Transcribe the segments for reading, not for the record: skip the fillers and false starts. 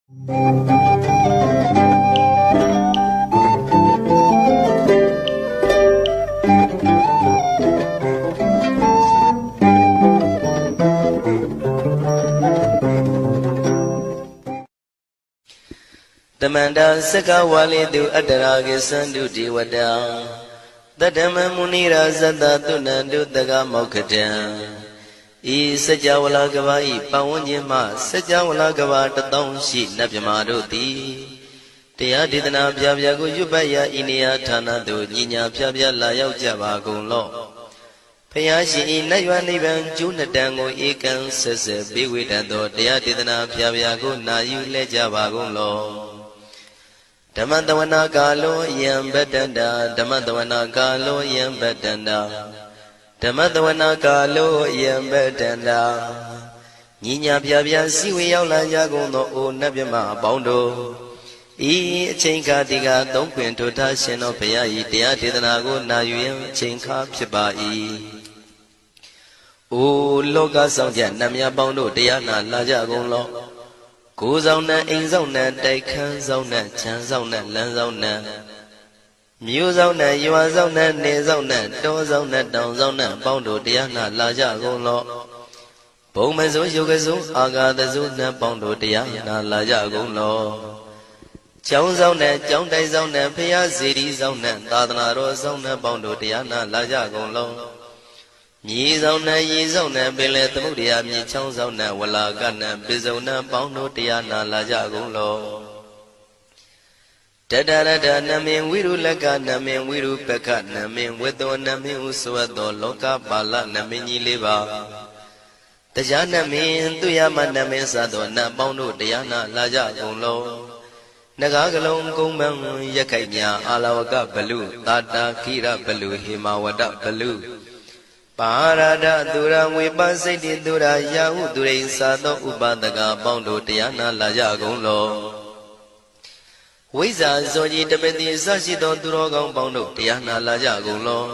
တမန္တာစကဝါလိတုအတ္တရာကိသန္တုဒေဝတာတတ္တမမုနိရာဇတသုဏန္တုတကမောက္ခတံဤစัจ java လာကဘာဤပတ်ဝန်းကျင်မှစัจ java လာကဘာ1000ရှိနတ်မြမာတို့သည်တရားဒေသနာပြပြကိုရွတ်ပတ်ရာဤနေရာဌာနသို့ညီညာပြပြလာရောက်ကြပါကုန်လော့ဖျားရှင်ဤနတ်ရွာနိဗ္ဗာန်ကျိုးနှစ်တန်ကိုဧကံဆက်ဆက်ပေးဝေတတ်သောတရားဒေသနာပြပြကိုနာယူလဲကြပါကုန်လော့ဓမ္မတဝနာကာလောယံဗတ္တန္တာဓမ္မတဝနာကာလောယံဗတ္တန္တာဓမ္မတဝနာကာလောယံဗတ္တန္တာညီညာပြပြစီဝေရောက်လာကြကုန်သောအိုနတ်မြမအပေါင်းတို့ဤအချိန်ခါဒီကသုံးခွင်ထိုထားရှင်တော်ဘုရားဤတရားဒေသနာကိုနာယူရန်အချိန်ခါဖြစ်ပါ၏အိုလောကဆောင်ကြနတ်မြတ်ပေါင်းတို့တရားနာလာကြကုန်လော့ကိုယ်ဆောင်နဲ့အိမ်ဆောင်နဲ့တိုက်ခန်းဆောင်နဲ့ခြံဆောင်နဲ့လမ်းဆောင်နဲ့မြို့ဆောင်နဲ့ရွာဆောင်နဲ့နေဆောင်နဲ့တောဆောင်နဲ့တောင်ဆောင်နဲ့ပေါင်းတို့တရားနာလာကြကုန်လော့ဘုံမစိုးယုတ်ကစိုးအာဃာတစိုးနဲ့ပေါင်းတို့တရားနာလာကြကုန်လော့ကျောင်းဆောင်နဲ့ကျောင်းတိုက်ဆောင်နဲ့ဖျားစီရီဆောင်နဲ့သာသနာတော်ဆောင်နဲ့ပေါင်းတို့တရားနာလာကြကုန်လော့မြေဆောင်နဲ့ရေဆောင်နဲ့ပင်လေသမုဒ္ဒရာမြေချောင်းဆောင်နဲ့ဝလာကနဲ့ပိစုံနဲ့ပေါင်းတို့တရားနာလာကြကုန်လော့တတရတနမင်ဝိရုလကနမင်ဝိရုပက္ခနမင်ဝတ္တောနမင်ဥသဝတ္တောလောကပါဠနမင်ကြီးလေးပါတရားနမင်သူရမနမင်စသောနတ်ပေါင်းတို့တရားနာလာကြကုန်လော့နဂါကလုံးကုံမံရက်ခိုက်ညာအာလဝကဘလူသာတာခိရဘလူဟေမဝတဘလူပါရဒသူရဝေပစိတ်တိသူရယာဟုသူရိသာသောဥပဒကပေါင်းတို့တရားနာလာကြကုန်လော့ဝိဇ္ဇာဇောကြီးတပတိအစရှိသောသူတော်ကောင်းပေါင်းတို့တရားနာလာကြကုန်လော့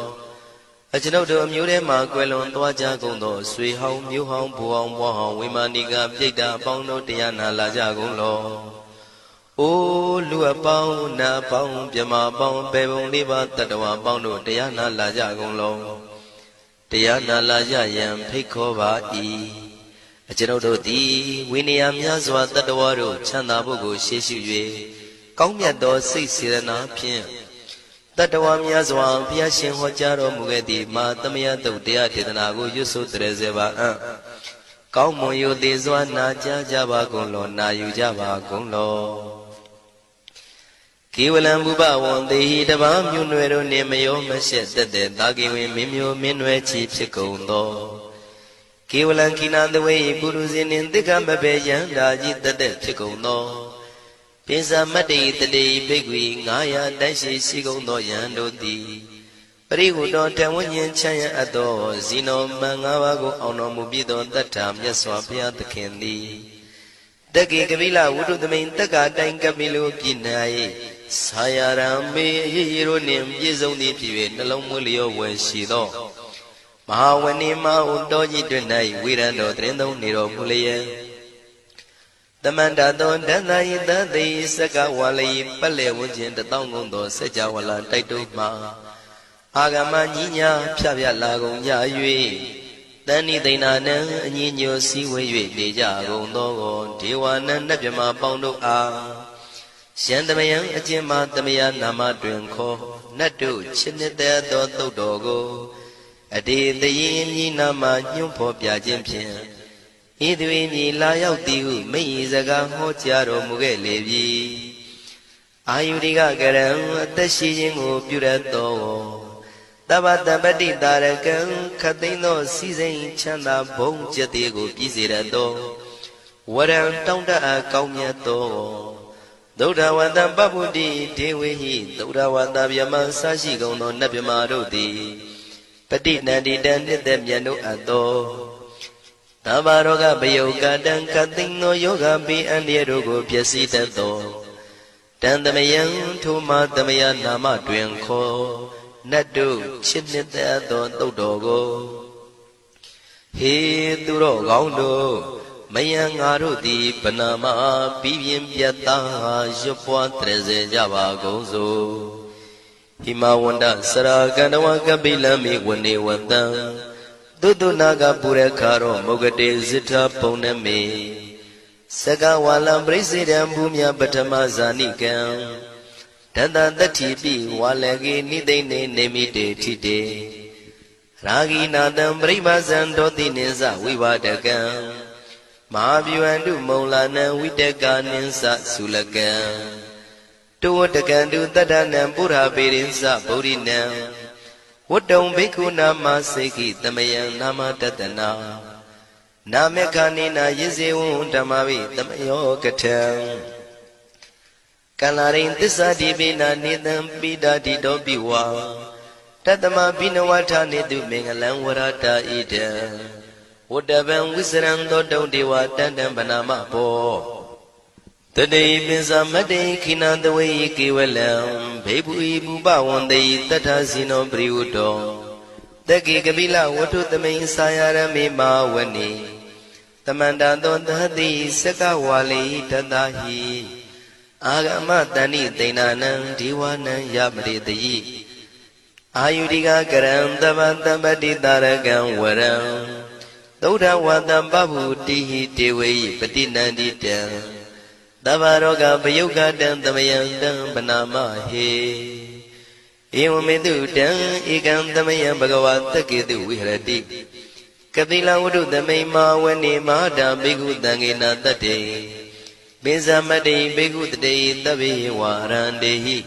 အကျွန်ုပ်တို့အမျိုးထဲမှကွယ်လွန်သွားကြကုန်သောဆွေဟောင်းမျိုးဟောင်းဘူဟောင်းဘွားဟောင်းဝိမာနိကပြိတ္တာပေါင်းတို့တရားနာလာကြကုန်လော့အိုလူအပေါင်းနတ်ပေါင်းမြမပေါင်းပေပုံလေးပါတတ္တဝါပေါင်းတို့တရားနာလာကြကုန်လော့တရားနာလာကြရန်ဖိတ်ခေါ်ပါ၏အကျွန်ုပ်တို့သည်ဝိနည်းများစွာတတ္တဝါတို့ချမ်းသာဖို့ကိုရှေ့ရှု၍ကောင်းမြတ်သောစိတ်စေတနာဖြင့်တတ္တဝါများစွာဘုရားရှင်ဟောကြားတော်မူခဲ့သည့်မာသမယတုတ်တရားဒေသနာကိုရွတ်ဆိုတည်းစေပါအံ့ကောင်းမွန်ရိုသေစွာနာကြားကြပါကုန်လောနာယူကြပါကုန်လောကေဝလံဘုပဝံတေဟိတပါမြို့နွယ်တို့နှင့်မယောမရှက်သက်တဲ့တာကိဝင်မင်းမျိုးမင်းနွယ်ချီဖြစ်ကုန်သောကေဝလံခိနာတဝေပုရုဇဉ်နှင့်တိက္ခမဘေယံဓာကြီးတသက်ဖြစ်ကုန်သောပိစမတ္တိတတိဘိက္ခွေ900တိုက်ရှိရှိကုန်သောယံတို့သည်ပရိဟုတောတဝဉ္ဉ္ချမ်းရအပ်သောဇီနောမံ5ပါးကိုအောင်တော်မူပြီးသောတတ္ထာမြတ်စွာဘုရားသခင်သည်တက္ကေကပိလဝုဒ္ဓသမိန်တက္ကာတိုင်ကပိလိုပြည်၌ဆာယရံမေအရေးရတို့နှင့်ပြည့်စုံသည်ဖြစ်၍နှလုံးမွေးလျောဝယ်ရှိသောမဟာဝဏိမဟုတော်ကြီးတွင်၌ဝိရံတော်တရင်သုံးနေတော်မူလျက်တမန္တသောတန်သာယတသိစကဝါလိပတ်လေဝန်းကျင်1000ကုန်သောစัจ java လာတိုက်တို့မှာအာဂမညီညာဖြပြလာကုန်ကြ၍တဏိသိဏနံအညီညွတ်စည်းဝေး၍နေကြကုန်သောဒေဝနံနတ်မြမပေါင်းတို့အားရှံသမယံအကျဉ်းမှသမယနာမတွင်ခေါ်နတ်တို့ချစ်နှစ်သက်သောသုတ်တော်ကိုအတေတရင်မြည်နာမညွှန်းဖော်ပြခြင်းဖြင့်ဤသူ၏မြည်လာရောက်သည်ဟုမိတ်ဤစကားဟောကြားတော်မူခဲ့လေပြီအာယုရိကကရံအသက်ရှိခြင်းကိုပြုရသောတပ္ပတပတိတာရကံခသိန်းသောစီစိန်ချမ်းသာဘုံကျက်သေးကိုပြည်စေရသောဝရံတောင်းတအပ်ကောင်းမြတ်သောသုဒ္ဓဝန္တပပုတ္တိဒေဝေဟိသုဒ္ဓဝန္တဗျမဆရှိကုန်သောနတ်မြမာတို့သည်ပတိနန္တိတံနှစ်သက်မြတ်တို့အပ်သောသဗ္ဗရောဂပယုတ်ကတံခသိန်းသောယောဂပိအန္တရာတို့ကိုပျက်စီးတတ်သောတံသမယံထိုမှာသမယနာမတွင်ခေါ်နတ်တို့ချစ်နှစ်သက်သောသုတ်တော်ကိုဟေသူတော်ကောင်းတို့ မယံငါတို့သည်ပနာမပြီးပြင်းပြတ်သားရွတ်ပွားတရစေကြပါကုန်စို့ဟိမဝန္တစရာကန္တဝကပိလမိဝနေဝတံသုတုနာကပုရခါရောမုဂတေဇိထပုံနမေစကဝါလံပရိစေတံဘူမြပထမဇာနိကံတတတတိပိဝါလကေနိသိနေနေမိတေထိတေရာဂိနာတံပရိမဇံတောတိနိသဝိဝဒကံမဟာဗျူဟန္တုမုံလာနံဝိတကာနိသသုလကံတောဝတကံတုတတ္တနံပုရပေရိသဗုဒ္ဓိနံဝတ္တုံဘိက္ခုနာမစေခိတမယံနာမတတနာနာမေခာနိနာယေဇေဝံဓမ္မဝိတမယောကထံကလာရိန်သစ္စာတိပိနာနေတံပိဒာတိတောပိဝါတတမဘိနဝထာနေတုမင်္ဂလံဝရတာဣဒံဝတ္တဗံဝိစရံသောတုံဒေဝတန္တံဗနာမဘောတတေပိစမတေခိနတဝေကေဝလံဘေဘူဤဘူပဝန္တေတထဇိနောပရိဝတ္တောတကေကပိလဝတ္ထုသမိန်စာယရမေမာဝနေတမန္တသောသတိစကဝါလိတတဟိအာဂမတဏိသိဏနံဒီဝနံယမရိတယိအာယုရိကကရံတမတမတိတာရကံဝရံသုဒ္ဓဝတံပဗုတိဟိတေဝေပတိနန္တိတံသဗ္ဗရောဂပယုဂတံသမယံတံပနာမဟေဧဝမေတုတံဧကံသမယံဘဂဝါတက္ကေတုဝိဟရတိကတိလဝတ္ထုသမိန်မာဝနေမဟာတံဘိက္ခုတံဃေနတတ္တေပိဇမတေဘိက္ခုတတေသဗ္ဗေဝါရန္တေဟိ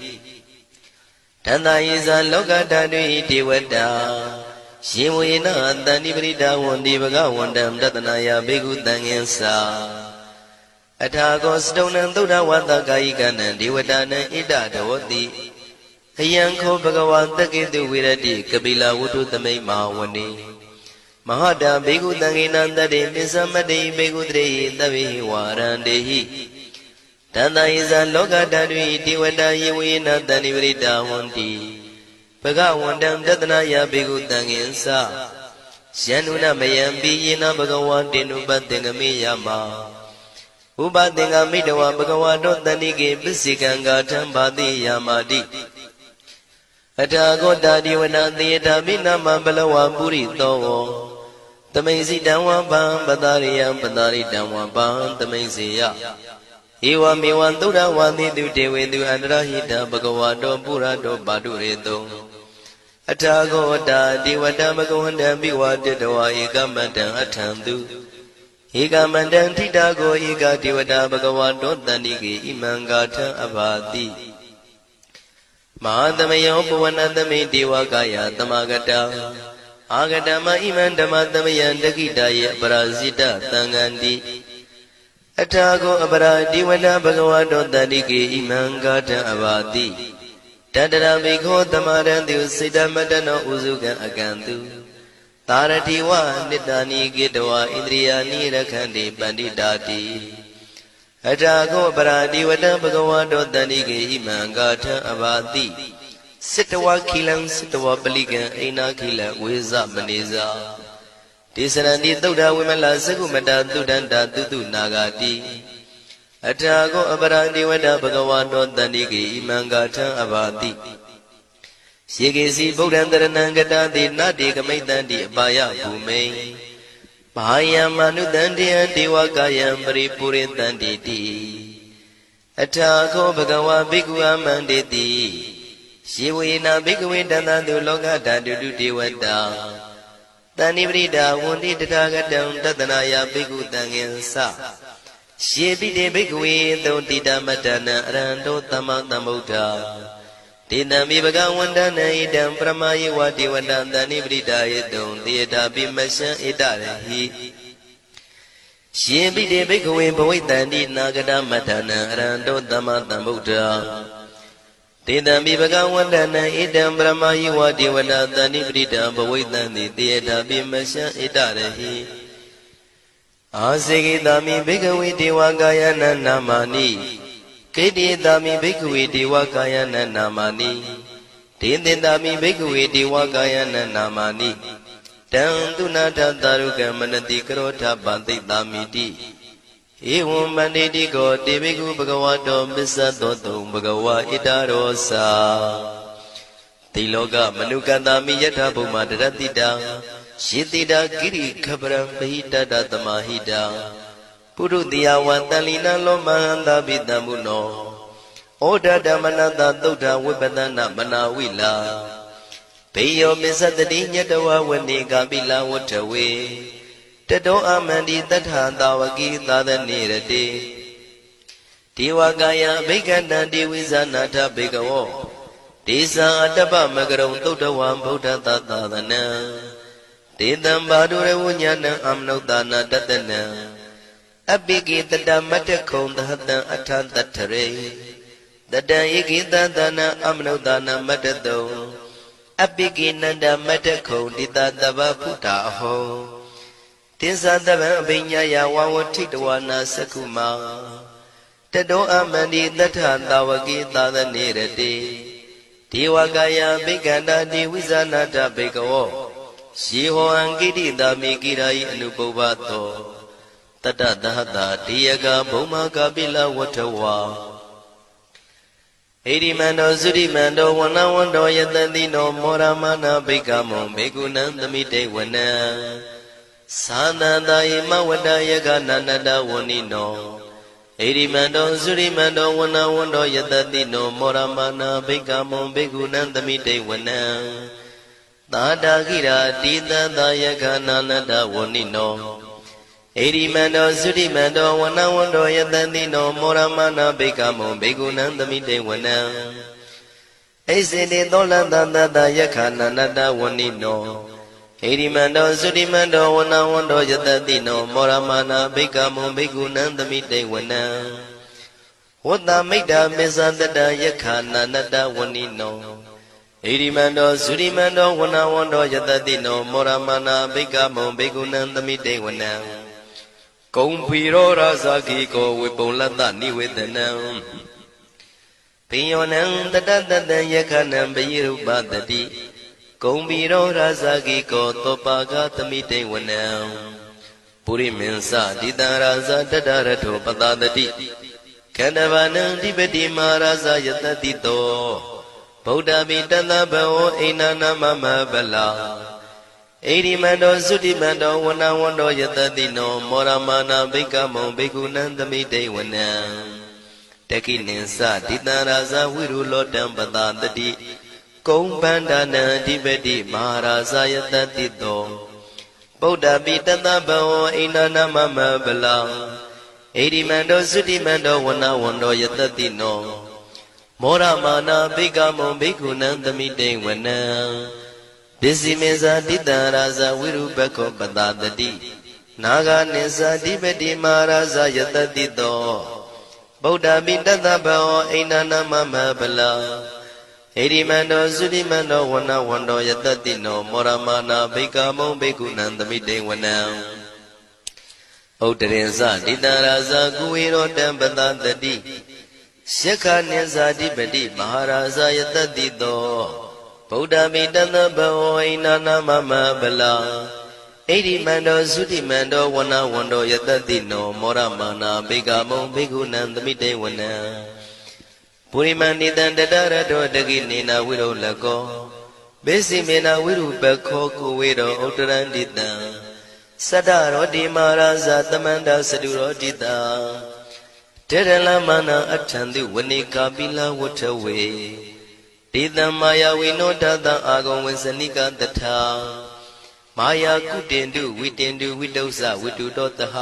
တန္တာယေဇာလောကဓာတုဟိဒေဝတာယေဝေနတန္တိပရိဒါဝန္တိဘဂဝန္တံတတနာယဘိက္ခုတံဃင်္စာအထာကောစတုံနံသုဒ္ဓဝတ္တကာယိကနံဒေဝတာနံဣဒတဝတိအယံခောဘဂဝါတက္ကေတုဝိရတိကပိလဝတ္ထုသမိန်မာဝနေမဟာတံဘိက္ခုတံဃေနတတ္တေပိစမတေဘိက္ခုတရေသဗ္ဗေဝါရန္တေဟိတန္တယေဇာလောကဓာတုဟိဒေဝတာယေဝေနတန္တိပရိဒါဝန္တိဘဂဝန္တံတတနာယဘိက္ခုတံဃင်္စာယန္နုနမယံပိယေနဘဂဝါတေနုပသင်္ကမေယမဥပသင်္ကမိတဝဘဂဝါတောတဏိကေပစ္စေကံဂါထံဘာတိယာမာတိအထာဂောတာဒီဝနာသေတာမိနာမဘလဝပုရိသောသမိန်စီတံဝံပံပတာရိယံပတာရိတံဝံပံသမိန်စေယဧဝမေဝံသုဒ္ဓဝါတိတုတေဝေတုအန္တရဟိတဘဂဝါတောပုရတောပါတုရေတောအထာဂောတာဒီဝတမဂဝန္တံပိဝါတတဝါဧကမတံအထံတုဧကမတံထိတာကိုဧကဒေဝတာဘဂဝါတောတန္တိကေဣမံဂါထံအဘာတိမဟာသမယောပဝနသမိဒေဝကာယသမဂတအာဂတမဣမံဓမ္မသမယံတခိတယေပရာဇိတသံဃန္တိအထာကိုအပရာဒီဝနာဘဂဝါတောတန္တိကေဣမံဂါထံအဘာတိတတရဘိခောသမရံတုစိတမတနောဥစုကံအကံတုသာရတိဝနိတ္တနိကေတဝဣန္ဒြိယာနိရခန္တိပန္တိတာတိအထာကိုပရာဒီဝတံဘဂဝါတောတန္တိကေဣမံဂါထံအဘာတိစိတဝခိလံစိတဝပလိကံအိနာခိလံဝေဇမနေဇာဒေသရဏိသုဒ္ဓဝိမလသကုမတသုဒ္ဓန္တာတုတုနာဂတိအထာကိုအပရာဒီဝတဘဂဝါတောတန္တိကေဣမံဂါထံအဘာတိယေကေစီဗုဒ္ဓံတရဏံကတာတိနတေကမိတ္တန္တိအပါယဘူမိန်ဘာယံမနုတန္တေယဒေဝကာယံပရိပုရိတန္တိတိအထာခောဘဂဝါဘိက္ခုအမန္တေတိယေဝေနဘိက္ခဝေတန္တတုလောကဓာတုတုဒေဝတာတဏိပရိဒါဝန္တိတထာဂတံတတနာယဘိက္ခုတံဃင်္စယေပိတေဘိက္ခဝေသုံတိတမတ္တနံအရဟံတောသမ္မာသမ္ဗုဒ္ဓဒေနံမိဘဂဝန္တနံဣတံပရမယေဝဒေဝတံတဏိပရိဒါယေတုံသေတာပိမရှံဣတရဟိယေပိတေဘိက္ခဝေဘဝိတန္တိနာဂတမတ္တနံအရဟံတောသမ္မာသမ္ဗုဒ္ဓတေတံမိဘဂဝန္တနံဣတံပရမယေဝဒေဝနာတဏိပရိဒံဘဝိတံတိတေတာပိမရှံဣတရဟိအာစေကိတာမိဘိက္ခဝေဒေဝကာယနံနာမာနိကေတိတာမိဘိက္ခဝေဒေဝကာယနံနာမာနိဒေသင်တာမိဘိက္ခဝေဒေဝကာယနံနာမာနိ တံသူနာထသာရုကမနတိကရောထပံသိတာမိတိဧဝံမန္တိတိကောတေဘိကုဘဂဝတောပစ္စသောတုံဘဂဝါဣတရောစာတိလောကမနုကတာမိယထဘုမတရတိတံယေတိတာကိရိခပရံပဟိတတသမာဟိတာပုရုတိယဝံတလီနံလောမဟန္တာပိတံမုနောဩဒဓမ္မနတသုဒ္ဓဝိပဒနာမနာဝိလာဘေယောမစ္စတတိညတဝဝနေကပိလဝထဝေတတောအမန္တိတထသာဝကိသာသနေရတိဒေဝကာယဘိက္ခန္တံဒေဝိဇာနာထဘေကဝောဒေဇာအတ္တပမကရုံသုဒ္ဓဝံဗုဒ္ဓသာသနံဒေတံဘာဒုရဝဉာဏံအမနုဿာနာတတနံအပိကိတတမတ္တခုံသဟတံအထတထရေတတံဧကိတသနံအမနုဿာနာမတ္တတုံအပိကိနန္ဒမတ္တခုံတိတတဗ္ဗဖုတာအဟောတိသတဗံအဘိညာယဝဝထိတဝနာသက္ခုမာတတောအမန္တိတထသာဝကိသာသနေရတိဒေဝကာယဘိက္ခန္တာဒေဝိဇာနာတဘေကဝောယေဟောအံကိတိတာမိကိရာယိအနုပုဗ္ဗသောတတသဟတာတေယကဘုံမာကပိလဝထဝါဣရိမန္တောသုရိမန္တောဝနဝန္တောယတတိနောမောရမနာဘိက္ခမုံဘေကုဏံသမိတေဝနံသာနန္တယေမဝတ္တယကနန္တဝနိနောဣရိမန္တောသုရိမန္တောဝနဝန္တောယတတိနောမောရမနာဘိက္ခမုံဘေကုဏံသမိတေဝနံသာတာခိရာတိတသယကနန္တဝနိနောဣရိမန္တောသုရိမန္တောဝနဝန္တောယတတိနောမောရမနာဘိက္ခမုံဘေကုဏံသမိတေဝနံဣစေတေသောလန္တသယကနန္တဝနိနောဣရိမန္တောသုရိမန္တောဝနဝန္တောယတတိနောမောရမနာဘိက္ခမုံဘေကုဏံသမိတေဝနံဝတ္တမိတ္တမေဇတတယခာနန္တဝနိနောဣရိမန္တောသုရိမန္တောဝနဝန္တောယတတိနောမောရမနာဘိက္ခမုံဘေကုဏံသမိတေဝနံကုံဖီရောရာဇာကိကောဝေပုံလတ္တနိဝေဒနံပိယောနံတတတတံယခနံပယိရုပတတိကုံဖီရောရာဇာကိကောသောပါကသမိတေဝနံပုရိမင်းစတိတံရာဇာတတရထောပတတတိခန္ဓဗာနံတိပတိမာရာဇာယတတိတောဗုဒ္ဓမိတတဘောအိနာနာမမဗလာဣရိမန္တောသုတိမန္တောဝနဝန္တောယတတိနောမောရမနာဘိက္ခမုံဘိက္ခုနံသမိတေဝနံတခိနိသတိတံရာဇဝိရုလောတံပတတတိကုံပန္ဒနာအဓိပတိမဟာရာဇယတတိတောဗုဒ္ဓပိတတဘောအိနာနာမမဗလာဣရိမန္တောသုတိမန္တောဝနဝန္တောယတတိနောမောရမနာဘိက္ခမုံဘိက္ခုနံသမိတေဝနံပစ္စည်းမေဇာတိတံရာဇဝိရုပခောပတတတိနာဂာနိသတိပတိမဟာရာဇယတတိတောဗုဒ္ဓပိတတဘောအိနာနာမမဗလာဣရိမန္တောသုတိမန္တောဝနဝန္တောယတတိနောမောရမနာဘိက္ခမုံဘိက္ခုနံသမိတေဝနံဥတရင်စတိတံရာဇကုဝေရောတံပတတတိယက္ခနိသတိပတိမဟာရာဇယတတိတောဗုဒ္ဓမိတတဘောဣနာနာမမဗလာဣရိမန္တောသုတိမန္တောဝနဝန္တောယတတိနောမောရမနာဘိက္ခမုံဘိက္ခုနံသမိတေဝနံပုရိမန္တိတံတတရတောတကိနေနာဝိရုလကောဘေစီမေနာဝိရုပခောကုဝေရောဥတရန္တိတံသတ္တရောတိမာရာဇသမန္တသတုရောတိတာတေရလမနာအထံတိဝနေကာပိလဝထဝေတေတံမာယဝိနောတတံအာဂုံဝေစနိကတထာမာယာကုတင်တုဝိတင်တုဝိတုဇဝိတုတောတဟ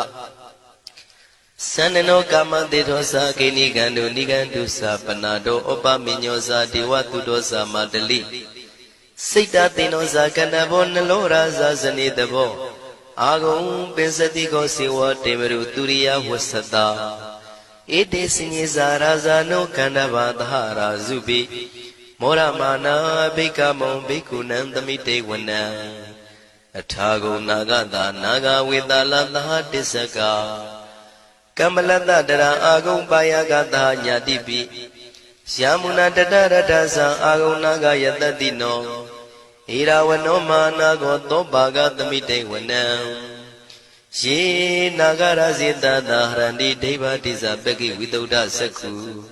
သန္နနောကာမတေသောသာကိနိကံတုနိကံတုသာပနာတောဩပမိညောသာဒေဝတုတောသာမတလိစိတ်တသိနောသာကန္တဘောနလောရာသာဇနိတဘောအာဂုံပင်စတိကောစေဝတေမရုသူရိယဝသတာဧတေစညေဇာရာဇာနောခန္ဓဘာသဟရာဇုပိမောရမနာဘိက္ခမုံဘိက္ခုနံသမိတေဝနံအထာဂုံနာဂတာနာဂဝေတာလသဟတစ္စကကမ္မလတ္တတရာအာဂုံပါယကတာညာတိပိယာမုနာတတရတသံအာဂုံနာဂယတတိနောဣ Irawano manago tobaga tamite wanam. Ye nagara zita dahrandi deva tisa begi without saku.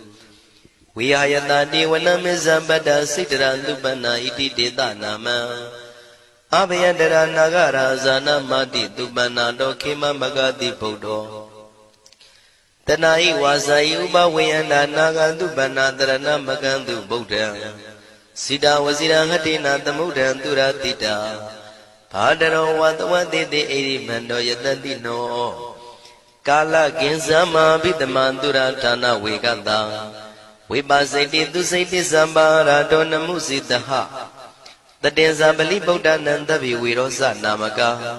We ayata de wanamizambada sitra lupana iti deta nama. Abhyandara nagara zana mati tupana do kema magati podo. Tanai wasai uba wayanda nagandu banadharana magandu Buddha. Sida wasira hatina tamudan turatita. Padaro watawati de eri mando yatati no. Kala kinsama bidamandura tana wegata. Vipasiti tusiti sambara dona musitaha. Tatenza bali Buddha nandavi virosa namaka.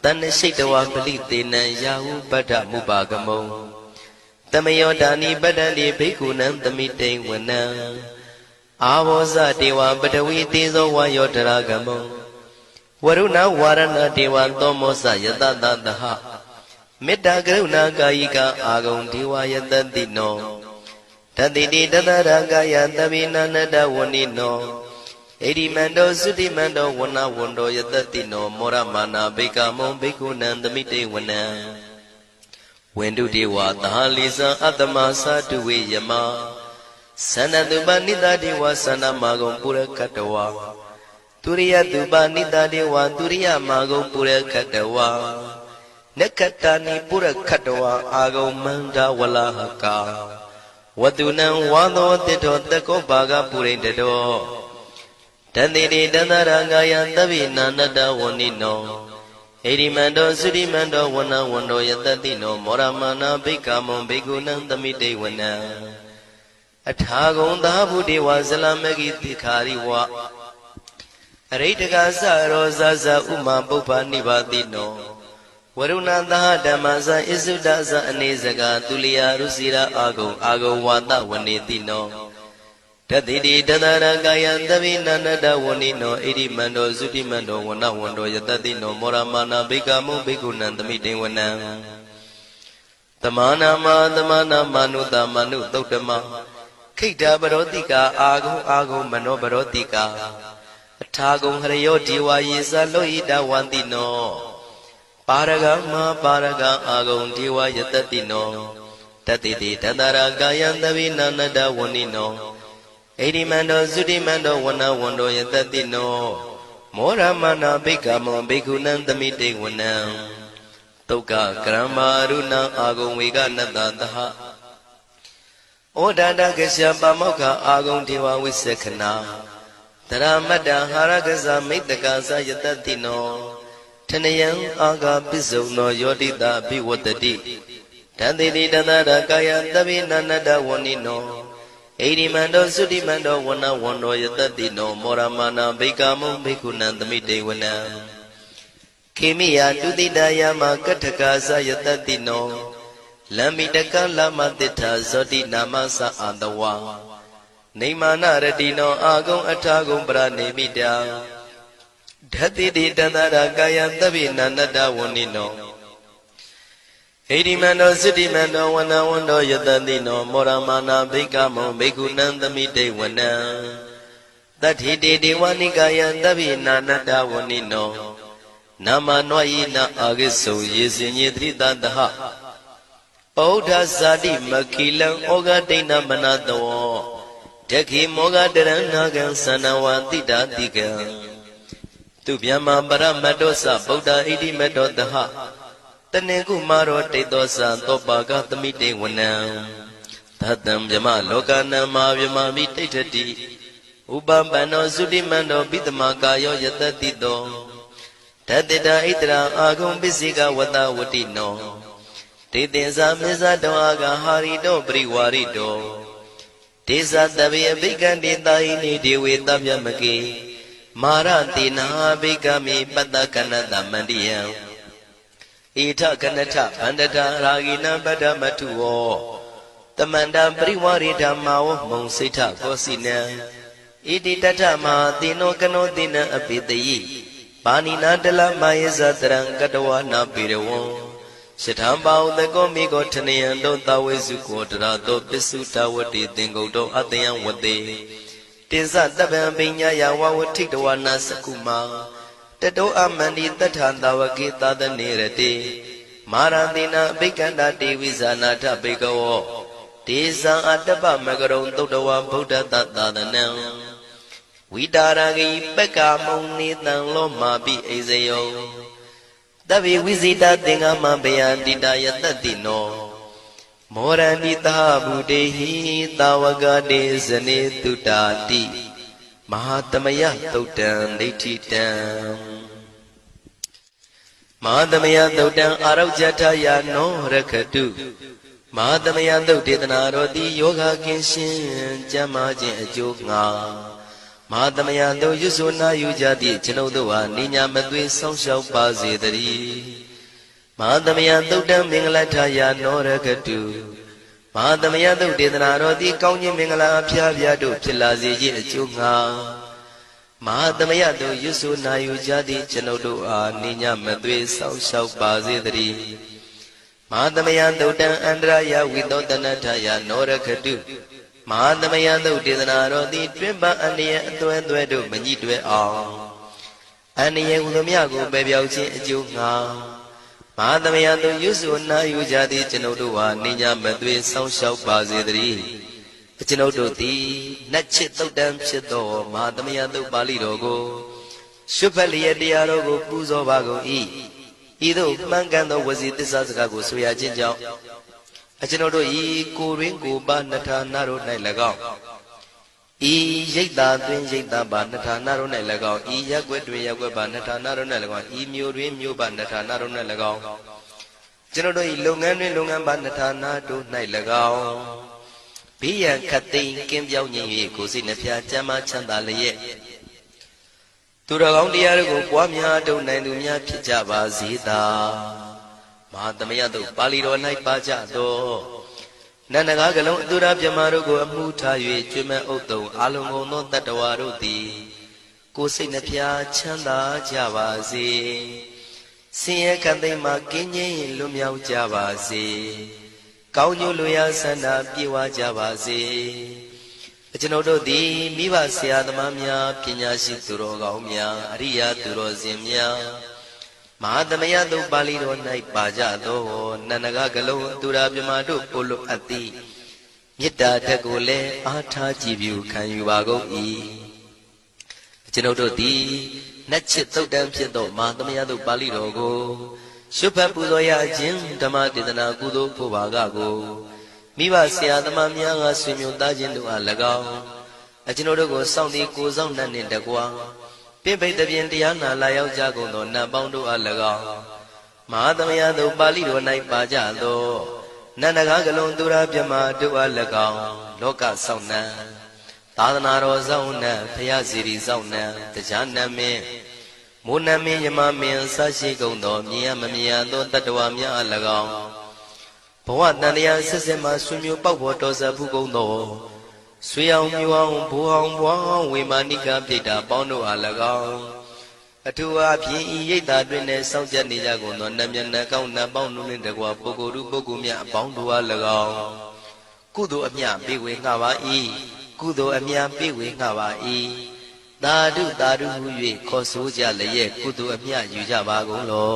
Tanashitawa bali tena yahu bada mubagamo. Tamayodani badani bhikunam tamite wana. Avosa dewa badawi tizo wayotaragamo. Varuna varana dewa tomosa yatadadaha. Metta karuna kayika agam dewa yatadino. Tadidi tadaragaya tabina nada wanino. Edi mando sudi mando wana wando yatadino. Moramana bhikamo bhikunam tamite wana. Wendu dewa tahalisa atama satuwe yama. Sanatuba nida dewa sana magam pura katawa. Turiya tuba nida dewa turiya magam pura katawa. Nekatani pura katawa agam manda walahaka. Wadunam wado tito tako baga pure dedo. Tandiri dandarangaya tabina nada wanino. Erimando sudimando wana wando yatatino moramana bhikamo bhikunam tamite wana. Athagon dahabu dewa salamagi tikhari wa. Aritaka sa rosa sa uma bhupa nibadino. Varuna daha damasa isuda sa anesaga tuliya rusira agong wata wanitino. Tadidi tadaragaya tabina nada wanino erimando sudimando wana wando yatatino moramana bhikamo bhikunam tamite wana. Tamana manuta manu tautama. Kita barotika agong mano barotika. Atagong harayo diwa yisa loida wantino. Paraga agong diwa yatatino. Tatiti tadaragaya tabina nada wanino. Erimando sudimando wana wando yatatino. Moramana bhikamo bhikunam tamite wana. Toka kramaruna agong vega natataha. Odada kasya pamoka agong dewa visakhana. Taramada haragasa mittakasa yatatino. Tanayam aga pisauno yodita bhivatati. Tandiri dadara kaya tabina nada wanino. Erimando sudimando wana wando yatatino. Moramana bhikamo bhikunam tamite wana. Kimiya tudidaya makathakasa yatatino. Lamidaka lama titha zoti namasa andawa. Nimana radino agong atagong pranimida. Dhatidi dadara kaya tabina nada wanino. Erimando sudimando wana wando yatatino. Moramana bhikamo bhikunam tamite wana. Tathidi dewanikaya tabina nada wanino. Nama noyina agiso yesinye tridadaha. Oda sadi makilang oga dina manadawo. Daki moga deranagan sanawati datiga. Tubhyama paramadosa Buddha iti medodaha. Taneku maro tedosa topaga tamite wana. Tatam vyama lokana ma vyama vitati. Ubambano sudimano bitamakayo yatatito. Tatita itra agum bisika wata watino. Titinsa misa doaga harido priwarido. Tisa tabi abhikandi taini dewe tabyamaki. Maratina abhikami patakanata mandiya. Ita kanata pandata ragina padamatuo. Tamanda priwarida mao monsita kosina. Iti tata ma tino kano tina apitayi. Panina dala mayesa terang kadawa na pirawo. Sithambao the Gomigo Tanian don't always go to the Pisuta what they think of Atayan what they တေဇတပံပိညာယဝဝထိတဝနာစကုမာတတောအမန္တိတထံတဝကေသဒနေရတိမာရတိနာအဘိက္ခန္တာတေဝိဇာနာထဘေကဝောတေဇံအတ္တပမကရုံသုတ္တဝံဗုဒ္ဓတသာသနံဝိတာရဂိပက္ကာမုန်နေတံလောမာပိအိဇယောတဗေဝိဇိတသင်္ဃမဘယတိတယတတိနောမောရဏိသာဗုတေဟိသာဝကတေဇနေတုတာတိမဟာတမယသုတ်တံဒိဋ္ဌိတံမဟာတမယသုတ်တံအာရုဇ္ဇထယာနောရခတုမဟာတမယသုတ်ဒေသနာတော်သည်ယောဂကင်းရှင်းကျမ်းမာခြင်းအကျိုးငါမဟာတမယသုတ်ရွဆိုနာယူကြသည့်ကျွန်ုပ်တို့ဟာနိညာမသွေဆောင်းလျှောက်ပါစေတည်းမဟာတမယသုတ်တံမင်္ဂလထယာနောရခတုမဟာတမယသုတ်ဒေသနာတော်သည်ကောင်းခြင်းမင်္ဂလာအဖျားဖျားတို့ဖြစ်လာစေခြင်းအကျိုးငါမဟာတမယသုတ်ရွဆိုနာယူကြသည့်ကျွန်ုပ်တို့အားနိညာမသွေဆောင်းလျှောက်ပါစေတည်းမဟာတမယသုတ်တံအန္တရာယဝိသောတနထယာနောရခတုမဟာတမယသုတ်ဒေသနာတော်သည်တွင်ပအန္တရာယ်အသွဲသွဲတို့မညှိတွဲအောင်အန္တရာယ်ဟူသည်မြကိုပယ်ပြောက်ခြင်းအကျိုးငါမဟာတမယသုတ်ရွဆိုနာယူကြသည့်ကျွန်ုပ်တို့ဟာနိညာမသွေဆောင်းလျှောက်ပါစေတည်းကျွန်ုပ်တို့သည်နတ်ချစ်သုတ်တံဖြစ်သောမဟာတမယသုတ်ပါဠိတော်ကိုရှုဖတ်လျက်တရားတော်ကိုပူဇော်ပါကုန်၏ဤသို့မှန်ကန်သောဝစီသစ္စာစကားကိုဆိုရခြင်းကြောင့်ကျွန်ုပ်တို့ဤကိုရင်းကိုပါနထာနာတို့၌၎င်းဤရိတ်တာတွင်ရိတ်တာပါနထာနာတို့၌၎င်းဤရက်ွက်တွင်ရက်ွက်ပါနထာနာတို့၌၎င်းဤမျိုးတွင်မျိုးပါနထာနာတို့၌၎င်းကျွန်ုပ်တို့ဤလုပ်ငန်းတွင်လုပ်ငန်းပါနထာနာတို့၌၎င်းဘေးရန်ခတ်သိမ်းကင်းပြောင်းခြင်း၍ကိုယ်စိတ်နှဖျားကျမ်းမာချမ်းသာလျက်သူတော်ကောင်းတရားတို့ကိုပွားများထုတ်နိုင်သူများဖြစ်ကြပါစေသာမဟာတမယသုတ်ပါဠိတော်၌ပါကြသောနန္ဒကားကလုံးအတုရပြမတို့ကိုအမှုထား၍ကျွမ်းမဲ့ဥတ္တုံအာလုံကုန်သောတတ္တဝါတို့သည်ကိုယ်စိတ်နှဖျားချမ်းသာကြပါစေဆင်းရဲခတ်သိမ်းမှကင်းငြိမ်းလွတ်မြောက်ကြပါစေကောင်းကျိုးလိုရာဆန္ဒပြေဝကြပါစေကျွန်ုပ်တို့သည်မိဘဆရာသမားများပညာရှိသူတော်ကောင်းများအရိယာသူတော်စင်များမဟာတမယသုတ်ပါဠိတော်၌ပါကြသောနန္ဒကကလုံးအတူရာပြမတို့ပို့လို့အပ်သည်မေတ္တာဓာတ်ကိုလည်းအားထားကြည်ပြုခံယူပါကုန်၏ကျွန်ုပ်တို့သည်နတ်ချစ်သုတ်တံဖြစ်သောမဟာတမယသုတ်ပါဠိတော်ကိုရှုဖတ်ပူဇော်ရခြင်းဓမ္မဒေသနာကုသိုလ်ဖို့ပါကကိုမိဘဆရာသမားများကဆွေမျိုးသားချင်းတို့အား၎င်းကျွန်ုပ်တို့ကိုစောင့်တည်ကိုစောင့်နှံ့နှင့်တကွာပိပိတပြင်းတရားနာလာရောက်ကြကုန်သောနတ်ပေါင်းတို့အား၎င်းမဟာသမယသို့ပါဠိတော်၌ပါကြသောနန္ဒကားကလုံးသူရပြမတို့အား၎င်းလောကဆောင်နှံသာသနာတော်ဆောင်နှံဖရာစီရီဆောင်နှံတရားနမင်းမိုးနမင်းယမမင်းဆရှိကုန်သောမြင်ရမမြင်ရသောတတ္တဝါများအား၎င်းဘဝတန်တရားဆက်ဆက်မှဆွေမျိုးပေါက်ပေါ်တော်ဆက်ဖူးကုန်သောဆွေအောင်မြူအောင်ဘိုးအောင်ဘွားအောင်ဝေမာနိကပြိတ္တာပေါင်းတို့အား၎င်းအထူးအားဖြင့်ဤရိတ်တာတွင်နဲ့စောင့်ကြနေကြကုန်သောနတ်မြတ်နတ်ကောင်းနတ်ပေါင်းတို့နှင့်တကွာပုဂ္ဂိုလ်တို့ပုဂ္ဂိုလ်များအပေါင်းတို့အား၎င်းကုသိုလ်အမြပေးဝေငှပါ၏ကုသိုလ်အမြပေးဝေငှပါ၏သာဓုသာဓုဟု၍ခေါ်ဆိုကြလျက်ကုသိုလ်အမြယူကြပါကုန်လော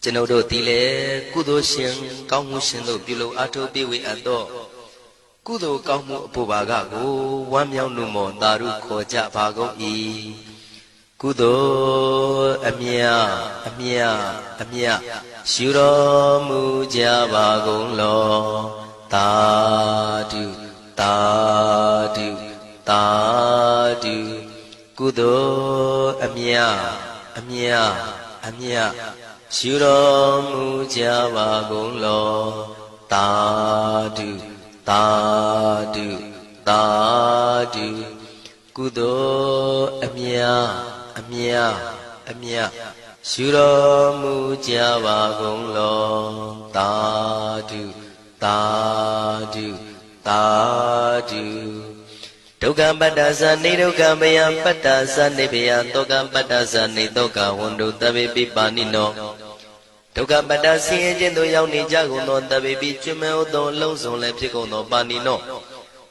ကျွန်ုပ်တို့သည်လည်းကုသိုလ်ရှင်ကောင်းမှုရှင်တို့ပြုလုပ်အားထုတ်ပေးဝေအပ်သောကုသိုလ်ကောင်းမှုအဖို့ပါကကိုဝမ်းမြောက်နှုတ်မောသာဓုခေါ်ကြပါကုန်၏ကုသိုလ်အမြအမြအမြရှုတော်မူကြပါကုန်လောသာဓုသာဓုသာဓုကုသိုလ်အမြအမြအမြရှုတော်မူကြပါကုန်လောသာဓုသာဓုသာဓုကုသိုလ်အမြအမြအမြရှုတော်မူကြပါကုန်လောသာဓုသာဓုသာဓုဒုက္ခပတ္တသနေဒုက္ခမယပတ္တသနေဘယတောကပတ္တသနေတောကဝန္တုတဗေပိပါဏိနောဒုက္ခပတ္တဆင်းရဲခြင်းသို့ရောက်နေကြကုန်သောတဗေပိကျွမ်းမဲ့သောအလုံးစုံလည်းဖြစ်ကုန်သောပါဏိနော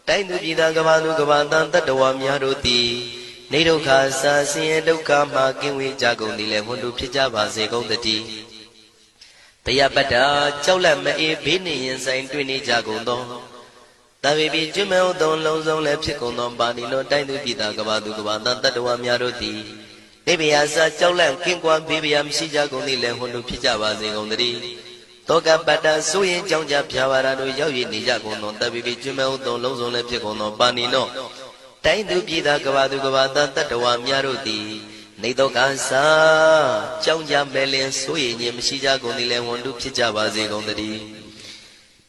တိုင်းသူပြည်သားကဘာသူကဘာတန်တတ္တဝါများတို့သည်နေဒုက္ခစာဆင်းရဲဒုက္ခမှကင်းဝေးကြကုန်သည်လည်းဝန်တို့ဖြစ်ကြပါစေကုန်သတည်းဘယပတ္တာကြောက်လန့်မအေးဘေးနှင့်ရင်ဆိုင်တွေ့နေကြကုန်သောတဝိပိကျွမေဥသောလုံးစုံလည်းဖြစ်ကုန်သောပါဏိလောတိုင်းသူပြည်သားကဘာသူကဘာတန်တတ္တဝါများတို့သည်နေဘယစာကြောက်လန့်ကင်းကွာဘေးဘယမရှိကြကုန်သည်လည်းဝန်တို့ဖြစ်ကြပါစေကုန်သတည်းတောကပတ္တဆိုရင်ကြောင့်ကြဖြာပါရာတို့ရောက်ရည်နေကြကုန်သောတဝိပိကျွမေဥသောလုံးစုံလည်းဖြစ်ကုန်သောပါဏိလောတိုင်းသူပြည်သားကဘာသူကဘာတန်တတ္တဝါများတို့သည်နေတော့ကစားကြောင်းကြမဲ့လင်ဆိုရင်ခြင်းမရှိကြကုန်သည်လည်းဝန်တုဖြစ်ကြပါစေကုန်သတည်း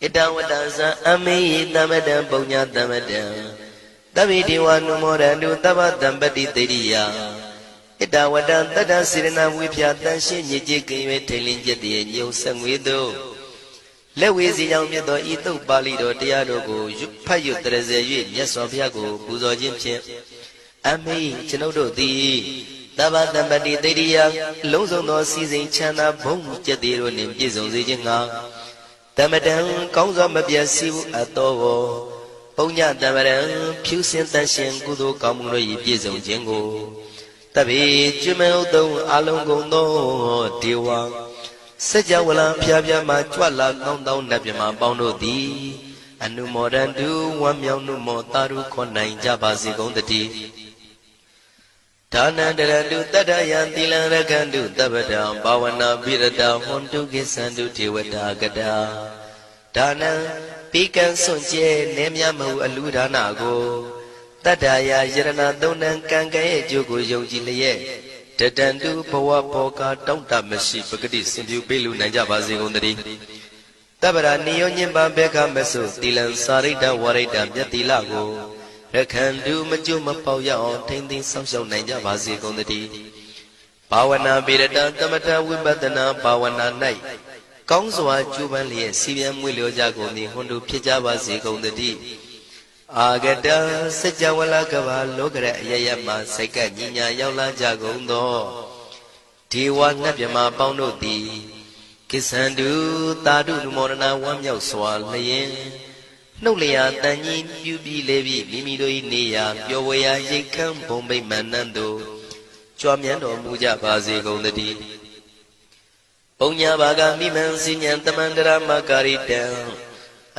ဣတံဝတ္တဇံအမေယတမတံပုညတမတံသဗ္ဗေဒေဝနုမောရန္တုသဗ္ဗတံပတိတေရိယဣတဝတ္တတတ္တစေရဏဝိဖြာတန်ရှင်းညစ်ကြေးကင်၍ထိန်လင်းကျက်တည်းညုံဆက်ငွေတို့လက်ဝေစီကြောင့်မြတ်သောဤသုတ်ပါဠိတော်တရားတော်ကိုဖတ်ရွတ်တရစေ၍မြတ်စွာဘုရားကိုပူဇော်ခြင်းဖြင့်အမေကျွန်ုပ်တို့သည်သဗ္ဗတံပတိတေရိယလုံးစုံသောစီစဉ်ချမ်းသာဘုံကျက်သေးတို့နှင့်ပြည့်စုံစေခြင်းငှာတမတံကောင်းစွာမပြတ်စီဘူးအပ်သောပုံညတမရံဖြူစင်တန်ရှင်ကုသိုလ်ကောင်းမှုတို့၏ပြည့်စုံခြင်းကိုတပိကျွမေဥတုံအလုံးကုန်သောဒေဝစัจ java လံဖျားဖျားမှကြွလာကောင်းသောနတ်မြမပေါင်းတို့သည်အနုမောဒန္တုဝမ်းမြောက်နှုမောတာရုခေါ်နိုင်ကြပါစေကုန်တည်းဒါနန္တရတုတတ္တယံသီလံရခန္တုတပ္ပတံဘာဝနာပိရတဟွန်တုကိသန္တုဒေဝတာကတာဒါနံပိကံစွန့်ကျဲနေမြမဟုအလူဒါနကိုတတ္တယာယရဏသုံးတန်ကံကဲ့ရဲ့အကျိုးကိုယုံကြည်လျက်တတန္တုဘဝဘောကတောင့်တမရှိပဂတိစင်ပြုပေးလူနိုင်ကြပါစေကုန်တည်းတပ္ပရာနိယောညင်ပဘေခမဆုသီလံစာရိတ္တဝရိတ္တမြတ်တိလကိုရခန္တုမကျွမပေါရအောင်ထိမ့်သိမ်းဆောင်ရှောက်နိုင်ကြပါစေကုန်တည်းဘာဝနာပိရတသမထဝိပဿနာဘာဝနာ၌ကောင်းစွာကျူးပန်းလျက်စီပြန်မွေလျောကြကုန်သည်ဟွန်တို့ဖြစ်ကြပါစေကုန်တည်းအာဂတစัจ java လကဘာလောကရအယယမစိတ်ကညညာရောက်လာကြကုန်သောဒေဝနတ်မြမပေါင်းတို့သည်ကိသန္တုတာတုနုမောဒနာဝမ်းမြောက်စွာလျင်နှုတ်လျာတန်ကြီးပြူပြီးလေပြီးမိမိတို့၏နေရာပျော်ဝေရာရိတ်ခမ်းဘုံဗိမာန်နန်းတို့ကြွားမြန်းတော်မူကြပါစေကုန်တည်းပုံညာဘာဂမိမံစိညာတမန္တရမကာရိတံ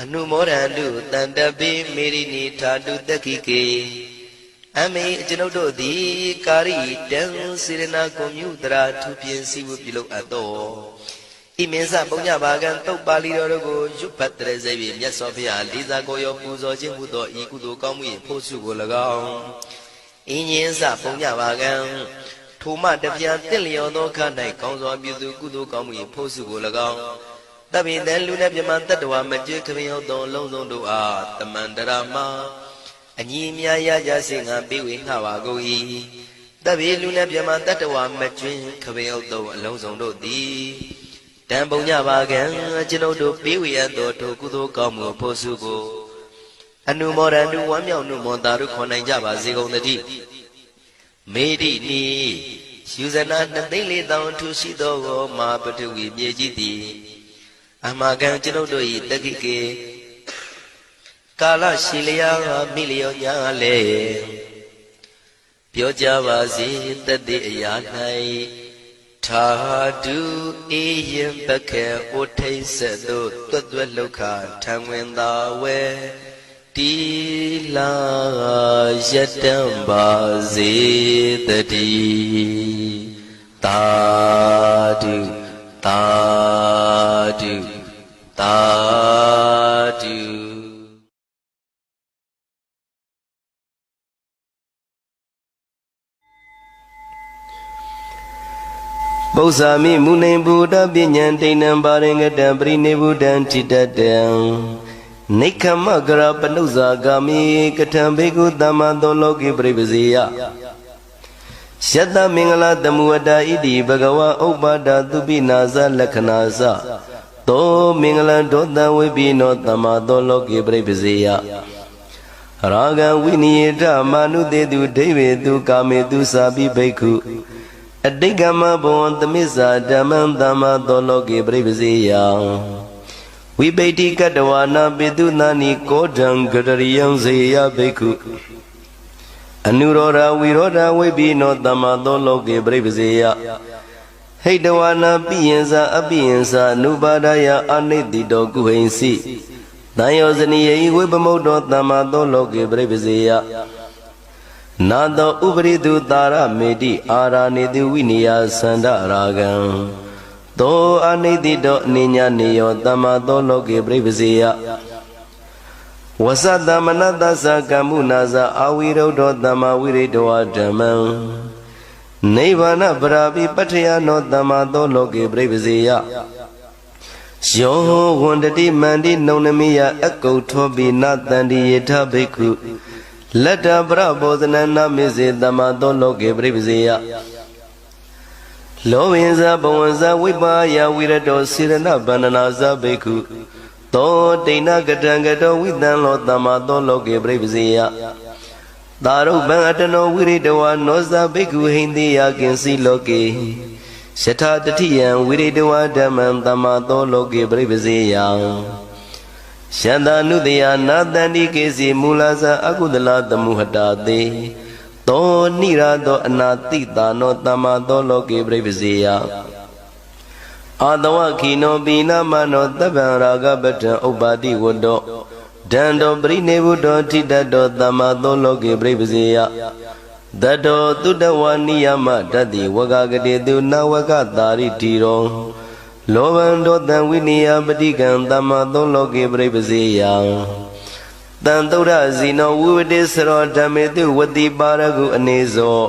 အနုမောဒန္တုတန္တပိမေရိနိထာတုတက္ခိကေအမေကျွန်ုပ်တို့သည်ကာရိတံစေရနာကွန်မြူတရာထူပြင်းစီဝပြုလုပ်အပ်သောဣမေသပုံညဘာကံတုတ်ပါဠိတော်တို့ကိုရွတ်ဖတ်တရစေ၍မြတ်စွာဘုရားလေးစားကိုရောပူဇော်ခြင်းဟူသောဤကုသိုလ်ကောင်းမှု၏ဖို့စုကို၎င်းဣညင်းသပုံညဘာကံထိုမှတပြားတင့်လျော်သောခ၌ကောင်းစွာပြုစုကုသိုလ်ကောင်းမှု၏ဖို့စုကို၎င်းတပိတံလူနဲ့မြမတတ္တဝါမကျွေးခမရောက်သောလုံးစုံတို့အားတမန္တရာမအညီအများရကြစေငါပေးဝေငှပါကုန်၏တပိလူနဲ့မြမတတ္တဝါမကျွေးခမရောက်သောအလုံးစုံတို့သည်တံပုံညပါကံကျွန်ုပ်တို့ပေးဝေရသောထိုကုသိုလ်ကောင်းမှုဖို့စုကိုအနုမောဒန္တုဝမ်းမြောက်နှုမောတာတို့ခေါ်နိုင်ကြပါစေကုန်တည်းမေတိနိယူဇနာ2,400,000ထူရှိသောမာပထဝီမြေကြီးသည်အမကံကျွန်ုပ်တို့၏တက္ခိကေကာလရှိလျာမိလျောညာလေပြောကြပါစေတတ်တဲ့အရာ၌ထာတုအေယံပခေဩထိဆက်သို့တွတ်တွတ်လောက်ခထံဝင်သာဝဲတီလာယတံပါစေတည်းသာဓုသာဓုသာဓုပု္ပ္ပာမိမုနိဗုဒ္ဓပညာဒိဋ္ဌံပါရင်ကတံပရိနိဗ္ဗုဒံတိတတံနိခမကရပနုဇာဂာမိကထံဘေကုသမ္မာသောလောကိပရိပဇေယယတမင်္ဂလာတမုဝတ္တဣတိဘဂဝါဥပ္ပါဒသုပိနာဇလက္ခဏာဇသောမင်္ဂလဒေါတံဝိပိနောသမ္မာသောလောကိပရိပဇေယရာဂံဝိနိယေတမာနုတေတုဒိဗေတုကာမေတုသာပိဘိက္ခုအတိကမဘဝံသမိစ္ဆာဓမ္မံသမ္မာသောလောကိပရိပဇေယဝ ဝိပိတိကတဝါနာပိတုနာနိကောဒံဂရရိယံဇေယဘိက္ခုအနုရောဓဝိရောဓဝိပိနောသမ္မာသောလောကေပရိပဇေယဟိတဝါနာပိယံစာအပိယံစာအနုပါဒယအနိတိတောကုဟိံစီတံယောဇနိယေဝိပမုဒ္ဒောသမ္မာသောလောကေပရိပဇေယနာတောဥပရိတုတာရမေတိအာရာနေတိဝိနိယသန္တရာဂံသောအနိတိတောအနိညာနေယောသမ္မာသောလောကေပရိပဇေယဝသတ္တမနတ္တသကမ္မုနာဇအာဝိရုဒ္ဓောသမ္မာဝိရိတဝါဓမ္မံနိဗ္ဗာနပရာပိပတ္ထယနောသမ္မာသောလောကေပရိပဇေယယောဝန္တတိမန္တိနုံနမိယအကုဋ္ဌောပိနတန္တိယေထဘိက္ခုလတ္တပရဘောဇနနာမေစေသမ္မာသောလောကေပရိပဇေယလောဝိဇဘဝဇဝိပါယဝိရတောစေရဏဗန္ဒနာဇဘိက္ခုသောဒိဏကတံကတောဝိတံလောသမ္မာသောလောကေပရိပဇေယသာရုပံအတနောဝိရိတဝါနောဇဘိက္ခုဟိန္တိယကင်စီလောကေယထာတတိယံဝိရိတဝါဓမ္မံသမ္မာသောလောကေပရိပဇေယယန္တာနုတယနာတန္တိကေစီမူလဇအကုသလသမုဟတာတေသောနိရာသောအနာတိတာနောသမ္မာသောလောကေပရိပဇေယအာတဝခိနောပိနာမနောတပ္ပံရာဂပတ္တံဥပ္ပါတိဝတ္တောဒန္တောပရိနေဘုဒ္ဓောထိတ္တောသမ္မာသောလောကေပရိပဇေယတတောတုတဝနိယမတတိဝဂဂတိတုနဝဂတာရိတိရောလောဘံဒောတံဝိနိယပတိကံသမ္မာသောလောကေပရိပဇေယတံသုဒ္ဓဇီနောဝိဝတိစရောဓမ္မေတုဝတိပါရဂုအနေဇော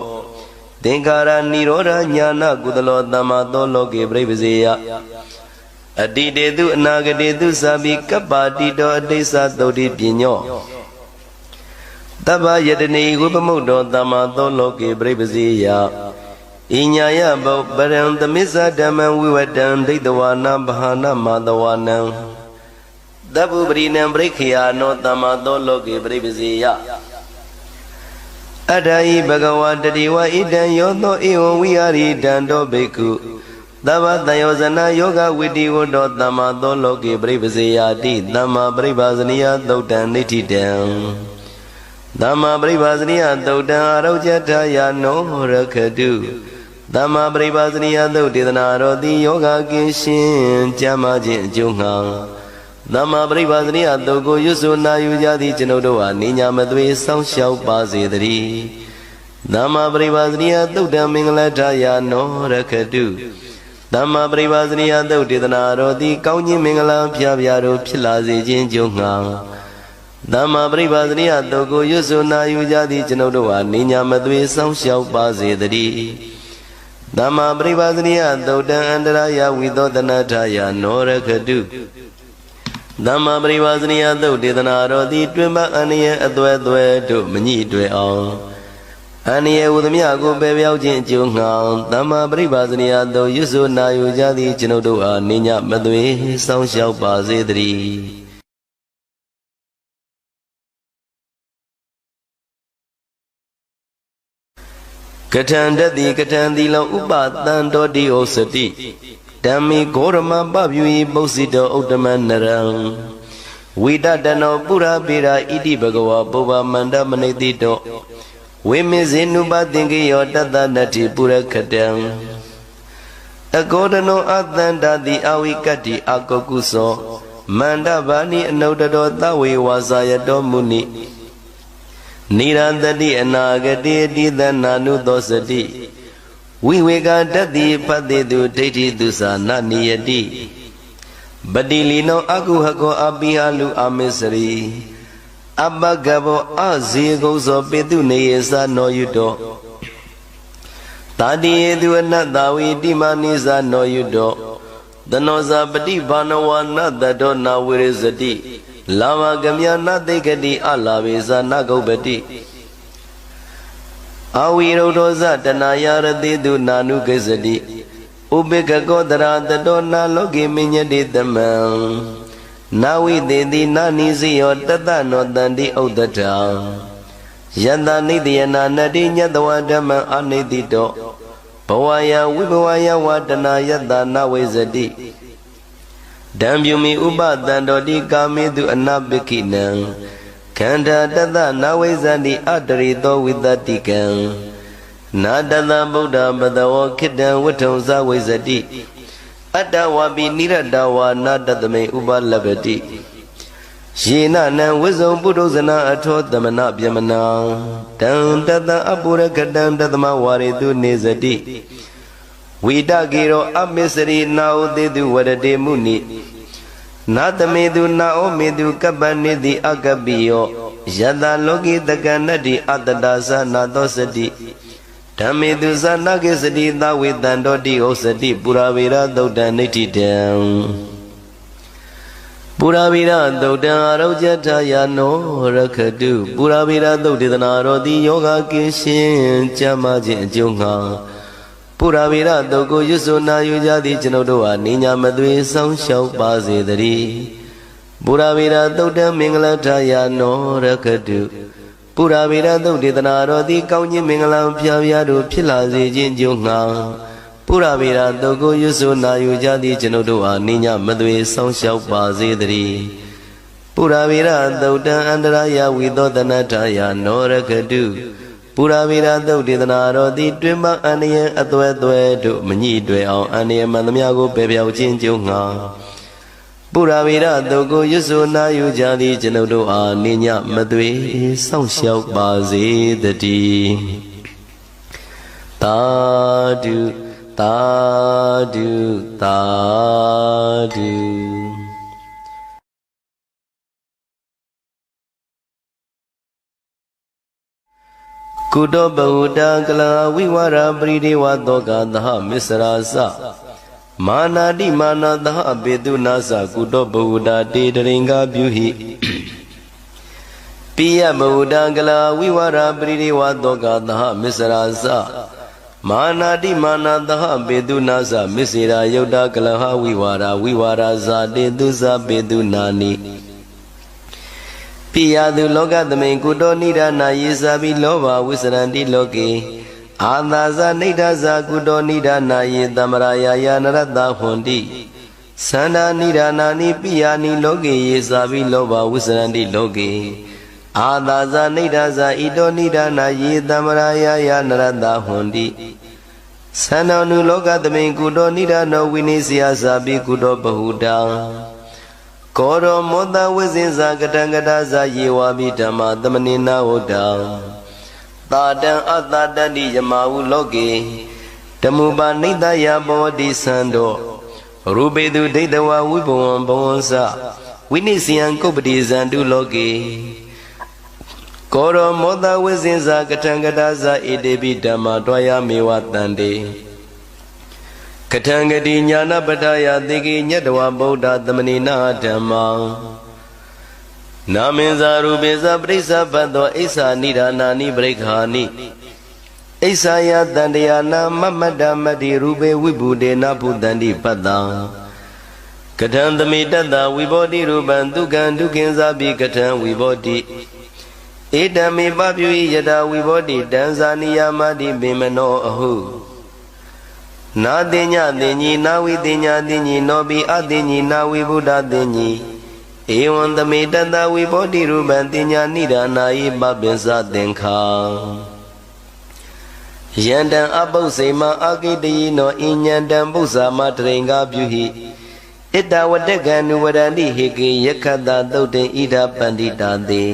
သင်္ခါရနိရောဓညာနာကုသလောသမ္မာသောလောကေပရိပဇေယအတိတေတုအနာဂတေတုသာပိကပ္ပါတိတောအတိစ္စသုတိပညောတဗ္ဗယတနေဝိပမုဒ္ဒောသမ္မာသောလောကေပရိပဇေယဣညာယဘောပရံသမိစ္ဆဓမ္မံဝိဝတံဒိဋ္ဌဝါနဘာနာမသဝနံသဗ္ဗပရိနံပရိခေယနောသမ္မာသောလောကေပရိပဇေယအတ္တဟိဘဂဝါတတိဝဣဒံယောသောဧဝံဝိဟာရိတံတောဘိက္ခုသဗ္ဗတယောဇနာယောဂဝိတိဝတ္တောသမ္မာသောလောကေပရိပဇေယတိသမ္မာပရိပါဇနိယသုတ်တံနိဋ္ဌိတံသမ္မာပရိပါဇနိယသုတ်တံအာရုကြထာယနောရခတုသမ္မာပရိပါဇနိယသုတ်ဒေသနာရောတိယောဂကင်းရှင်းကြမ်းမာခြင်းအကျိုးငှာသမ္မာပရိပါဇနိယသုတ်ကိုရွတ်ဆိုနာယူကြသည့်ကျွန်ုပ်တို့ဟာနိညာမသွေစောင့်ရှောက်ပါစေတည်းသမ္မာပရိပါဇနိယသုတ်တံမင်္ဂလထာယနောရခတုသမ္မာပရိပါဇနိယသုတ်ဒေသနာရောတိကောင်းခြင်းမင်္ဂလာဖျားဖျားတို့ဖြစ်လာစေခြင်းအကျိုးငှာသမ္မာပရိပါဇနိယသုတ်ကိုရွတ်ဆိုနာယူကြသည့်ကျွန်ုပ်တို့ဟာနိညာမသွေစောင့်ရှောက်ပါစေတည်းသမ္မာပရိပါဇနိယသုတ်တံအန္တရာယဝိသောတနာထာယနောရခတုသမ္မာပရိပါဇနိယသုတ်ဒေသနာတော်သည်တွင်ပအန္တရာယ်အသွဲသွဲတို့မညှိတွေ့အောင်အန္တရာယ်ဟူသမျှကိုပယ်ပြောက်ခြင်းအကျိုးငှာသမ္မာပရိပါဇနိယသုတ်ရွတ်ဆိုနာယူကြသည့်ကျွန်ုပ်တို့အားနိညာမသွေစောင့်ရှောက်ပါစေတည်းကထံတတိကထံသီလောဥပတံတောတိဩစတိဓမ္မိဂောရမပပြုယိပုစိတောဥတ္တမနရံဝိတတနောပုရပေရာဣတိဘဂဝါပုဗ္ဗမန္တမနိတိတောဝိမေဇေနုပသင်္ကေယောတတနတ္တိပုရခတံအကောဒနောအတန္တတိအဝိကတ္တိအကောကုသောမန္တဗာနိအနုတ္တတောသဝေဝါစာယတောမုနိနိရတတိအနာဂတိတိသနာနုသောစတိဝိဝေကတတိဖတ်တိတုဒိဋ္ဌိတုသာနနိယတိပတိလီနောအကုဟကောအပိဟလူအမစ္စရိအပကဘောအဇေကုသော ပေတုနေယသနောယုတောတာတိယေတုအနတ္တဝိတိမနိသနောယုတောတနောဇာပတိဘာနဝနတတောနာဝိရဇတိလာဝကမြနသိကတိအလာဝေဇာနဂုပတိအဝိရုဒ္ဓောဇတနာယရတိတုနာနုကိစ္စတိဥပိကကောတရာတတောနာလောကေမညတိတမံနာဝိသေတိနာနိစီယောတတနောတန္တိဥဒ္ဒထံယန္တာနိတယနာနတိညတဝဓမ္မအနိတိတောဘဝယဝိဘဝယဝတနာယတနာဝိဇတိ ဒံပြုမိဥပတန္တောတိကာမေတုအနာပိခိနံခန္ဓာတတနာဝိဇ္ဇတိအတရိသောဝိတတိကံနာတတဗုဒ္ဓပတဝောခိတံဝဋ္ထုံဇဝိဇ္ဇတိအတ္တဝါပိနိရတဝါနာတတမေဥပလပတိယေနနံဝိဇ္ဇုံပုထုဇနာအထောသမနပြမနာတံတတအပုရကတံတသမဝါရိတုနေဇတိဝိတကေရောအမစ္စရိနာဥတေတုဝရတေမုနိနာတမေတုနာဩမေတုကပ္ပနိတိအကပ္ပိယောယတလောကိတကနတ္တိအတ္တဒါသနာသောစတိဓမ္မေတုသနာကိစတိသဝေတံတောတိဩစတိပုရဝေရသုတ်တံနိဋ္ဌိတံပုရဝေရသုတ်တံအာရောကြထာယနောရခတုပုရဝေရသုတ်ဒေသနာရောတိယောဂကိရှင်ကြမ်းမာခြင်းအကျိုးငှာပုရဝေရသုတ်ကိုရွတ်ဆိုနာယူကြသည်ကျွန်ုပ်တို့ဟာနိညာမသွေစောင်းလျှောက်ပါစေတည်းပုရဝေရသုတ်တံမင်္ဂလထာယနောရခတုပုရဝေရသုတ်ဒေသနာတော်သည်ကောင်းခြင်းမင်္ဂလာဖျားဖျားတို့ဖြစ်လာစေခြင်းကြိုးငှာပုရဝေရသုတ်ကိုရွတ်ဆိုနာယူကြသည်ကျွန်ုပ်တို့ဟာနိညာမသွေစောင်းလျှောက်ပါစေတည်းပုရဝေရသုတ်တံအန္တရာယဝိသောတနထာယနောရခတုပုရဝေရသုတ်ဒေသနာတော်သည်တွင်မအန္တရာယ်အသွဲသွဲတို့မညှိတွယ်အောင်အန္တရာယ်မှန်သမျှကိုပယ်ပြောက်ခြင်းကြိုးငှာပုရဝေရသုတ်ကိုရွတ်ဆိုနာယူကြသည်ကျွန်ုပ်တို့အားနိညာမသွေစောင့်ရှောက်ပါစေတည်းသာဓုသာဓုသာဓုကုတောဘဝတကလဝိဝရပရိဒေဝသောကသဟမစ္စရာစမာနာတိမာနသဟဘေတုနာသကုတောဘဝတတေတရင်္ဂပြုဟိပိယဘဝတကလဝိဝရပရိဒေဝသောကသဟမစ္စရာစမာနာတိမာနသဟဘေတုနာသမစ္စေရာယုတ်တကလဟဝိဝါရဇာတေတုဇဘေတုနာနိပိယသူလောကသမိန်ကုတောနိဒာနာယေစာပိလောဘဝိစရန္တိလောကေအာသာဇာနိဒာဇာကုတောနိဒာနာယေတမရာယာယနရတ္တဟွန်တိသန္တာနိဒာနာနိပိယနိလောကေယေစာပိလောဘဝိစရန္တိလောကေအာသာဇာနိဒာဇာဣတောနိဒာနာယေတမရာယာယနရတ္တဟွန်တိသန္တောနုလောကသမိန်ကုတောနိဒာနောဝိနိစယစာပိကုတောပဟုတံကောရောမောတဝိဇင်္ဇာကတံကတာဇာယေဝါမိဓမ္မာသမနိနာဝတ္တံတာတံအတ္တတတိယမဟုလောကေဓမ္မုပါနိတယဘောတိသံတောရူပေတုဒိဋ္ဌဝဝိဘဝံဘဝံစဝိနိစီယံကုပ္ပတိဇံတုလောကေကောရောမောတဝိဇင်္ဇာကတံကတာဇာဣတေပိဓမ္မာတွာယမေဝတန္တေကထံဂတိညာနာပတ္ထယသေကိညတဝဗုဒ္ဓသမဏိနာဓမ္မောနာမင်္ဇာရူပေဇပရိစ္ဆဘတ်သောအိစ္ဆာနိဒာနာနိပရိက္ခာနိအိစ္ဆာယတန္တယာနာမမတ္တမတ္တိရူပေဝိဘူဒေနဘုတန္တိပတ္တံကထံသမိတတ္တဝိဘောတိရူပံဒုက္ခံဒုက္ခင်္ဇာပိကထံဝိဘောတိဧတမေပပြုယတဝိဘောတိတံဇာနိယမတိဘေမနောအဟုနာတိညတိညိနာဝိတိညတိညိနောပိအတိညိနာဝိဗုဒ္ဓတိညိဧဝံသမေတတဝိဘောတိရူပံတိညာနိဒာနာယိပပိစသင်္ခာယန္တံအပု္စေမအာကိတယိနောဣညံတံပု္ပ္ပာမတရင်္ဂပြုဟိဣတဝတ္တကံနုဝရဏိဟိကေယက္ခတသုတ်တေဣဒပန္တိတာတေ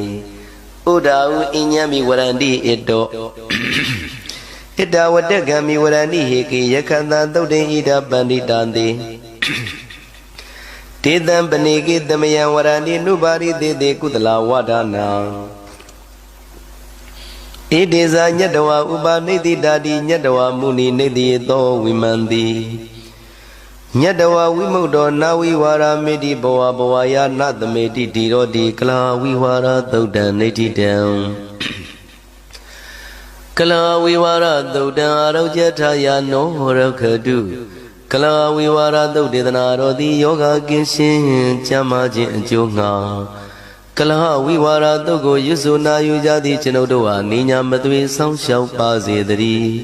ဥဒါဟုဣညံမိဝရဏိဣတောဣတဝတ္တကံမိဝရဏိဟိကေယက္ခတသုတ်တေဣဒပန္တိတာတေတေတံပနေကိသမယံဝရဏိနုပါရိတေတေကုသလဝဒနာဣတိဇာညတဝဥပနိတိတာတိညတဝမုနိနိတိသောဝိမန္တိညတဝဝိမုတ်တောနာဝိဝါရမေတိဘဝဘဝယနသမေတိတိရောတိကလာဝိဝါရသုတ်တံနိဋ္ဌိတံကလာဝိဝါရသုတ်တံအာရောကျထာယနောရခတုကလာဝိဝါရသုတ်ဒေသနာတော်သည်ယောဂကင်းရှင်းကျမ်းမာခြင်းအကျိုးငှာကလဟဝိဝါရသုတ်ကိုရွတ်ဆိုနာယူကြသည်ကျွန်ုပ်တို့ဟာနိညာမသွေဆောင်းလျှောက်ပါစေတည်း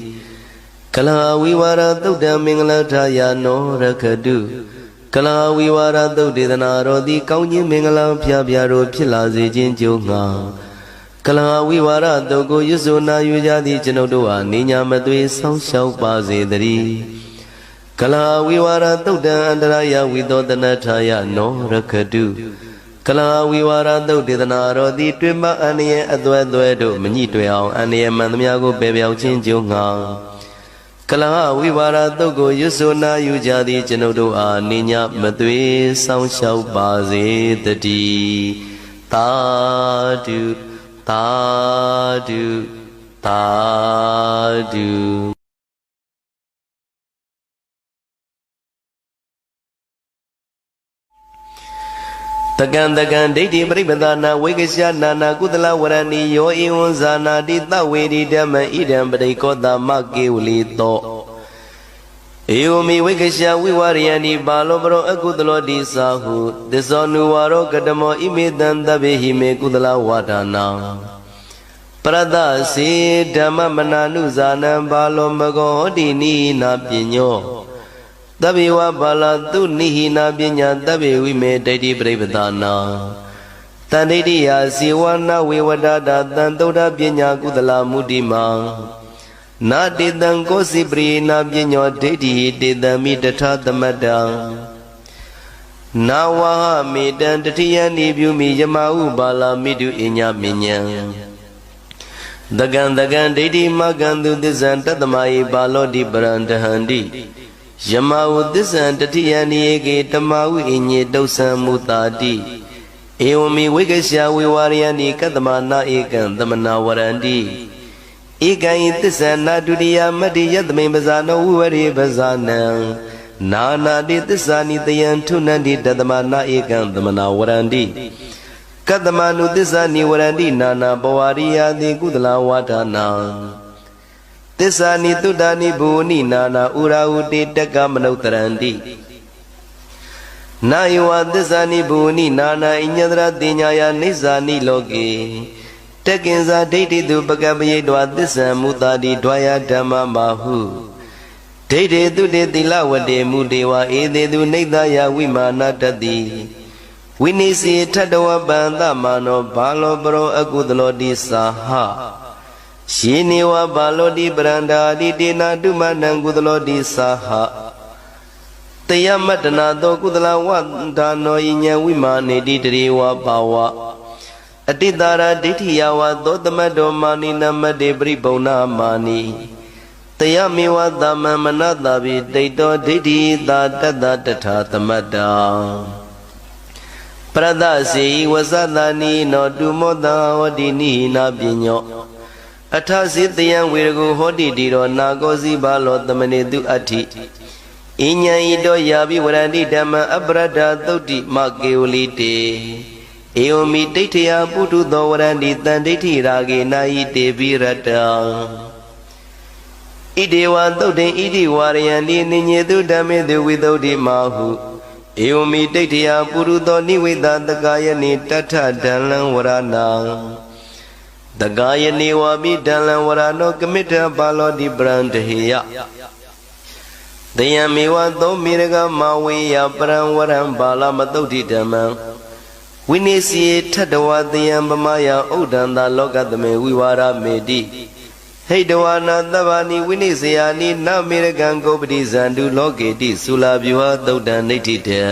ကလဟဝိဝါရသုတ်တံမင်္ဂလထာယနောရခတု ကလဝိဝါရသုတ်ဒေသနာတော်သည်ကောင်းခြင်းမင်္ဂလာဖျားဖျားတို့ဖြစ်လာစေခြင်းကြိုးငှာကလဝိဝါရသုတ်ကိုရွတ်ဆိုနာယူကြသည့်ကျွန်ုပ်တို့အားနေညာမသွေဆောင်းလျှောက်ပါစေတည်းကလဝိဝါရသုတ်တံအန္တရာယဝိသောတနထာယနောရခတုကလဝိဝါရသုတ်ဒေသနာတော်သည်တွင်မအန္တရာယ်အသွဲသွဲတို့မညှိတွယ်အောင်အန္တရာယ်မှန်သမျှကိုပယ်ပြောင်းခြင်းကြိုးငှာကလဝိဝါရသုတ်ကိုရွတ်ဆိုနာယူကြသည့်ကျွန်ုပ်တို့အားနေညာမသွေဆောင်းလျှောက်ပါစေတည်းသာဓုသာဓုသာဓုတကံဒိဋ္ဌိပရိပဒနာဝိကရှနာနာကုသလဝရဏီယောဧဝံဇာနာတိသဝေရိဓမ္မဣဒံပရိကောတမကေဝလိတောဧဝမိဝိကရှဝိဝရိယဏိပါလောပရောအကုသလောတိသာဟုသစ္စောနုဝါရောကတမောဣမေတံတဗေဟိမေကုသလဝါဒနာပရဒစေဓမ္မမနာနုဇာနံပါလောမဂောဟောတိနိနာပညောတဗ္ဗေဝဘာလသုနိဟိနာပညာတဗ္ဗေဝိမေဒိဋ္ဌိပရိပဒနာတန်ဒိဋ္ဌိယာဇေဝနာဝေဝဒတာတန်သုဒ္ဓပညာကုသလမုတိမံနာတေတံကိုစိပရိနာပညောဒိဋ္ဌိတေတံမိတထသမတ္တံနာဝဟမေတံတတိယနိပြုမိယမဥပါလာမိတုအညမညံတကံဒိဋ္ဌိမကံသူသစ္ဆံတတမယေပါလောတိပရံတဟန္တိယမဝသစ္ဆံတတိယနိယေကေတမဝိအညေတုဆံမုတာတိဧဝမိဝိကရှဝေဝရယဏိကတ္တမနာဧကံသမနာဝရန္တိဧကံဤသစ္ဆံနာဒုတိယမတ္တိယသမိပဇာနောဝိဝရိပဇာနံနာနာတိသစ္စာနိတယံထုနန္တိတတ္တမနာဧကံသမနာဝရန္တိကတ္တမနုသစ္စာနိဝရန္တိနာနာပဝရိယတိကုသလဝါဒနာသစ္စာနိတုဒ္ဒာနိဘူနိနာနာဥရာဟုတေတက္ကမနုတရန္တိနာယဝသစ္စာနိဘူနိနာနာဣညတရတိညာယနိစ္ဆာနိလောကေတက္ကင်္စာဒိဋ္ဌိတုပကပယေတောသစ္ဆံမုတာတိဒွာယဓမ္မမာဟုဒိဋ္ဌေတုတေသီလဝတေမုတေဝဧတေတုနိဒယဝိမာနတတိဝိနိစီထတဝပန္တမာနောဘာလောပရောအကုသလောတိသာဟယေနေဝဘာလောတိပရန္တာတိတေနာတုမနံကုသလောတိသာဟတယမတနာသောကုသလဝန္တာနောယညံဝိမာနေတိတရေဝပါဝအတိတာရဒိဋ္ဌိယဝသောတမတ္တောမာနိနမတေပရိပုံနာမာနိတယမေဝသမမနတဗိတိတောဒိဋ္ဌိသာတတ္တတထာသမတ္တာပရဒစေဝဇသနိနောတုမောတံဟောတိနိနာပညောအထစေတယံဝေရကုဟောတိတိရောနာကောစီဘာလောသမနေတုအဋ္ဌိဣညာဤတောယာပိဝရန္တိဓမ္မအပရဒာသုတ်တိမကေဝလိတေဧဝမိဒိဋ္ဌိယပုထုသောဝရန္တိတန်ဒိဋ္ဌိရာဂေနာယိတေပိရတံဣဒေဝသုတ်တေဣတိဝရယန္တိနိညေတုဓမ္မေတုဝိသုဒ္ဓိမာဟုဧဝမိဒိဋ္ဌိယပုထုသောနိဝိတတကာယနိတထဒံလံဝရဏံတကာယနေဝပိဒံလံဝရဏောကမိတ္တပါလောတိပရံတဟေယတယံမေဝသောမေရကမဝေယပရံဝရံပါလမတုဋ္ဌိဓမ္မံဝိနိစီထတဝတယံပမယဥဒ္ဒန္တာလောကသမေဝိဝါရမေတိဟိတဝနာသဗ္ဗာနိဝိနိစယာနိနမေရကံကောပတိဇန္တုလောကေတိသုလာဗျဝသုတ်တံနိဋ္ဌိတံ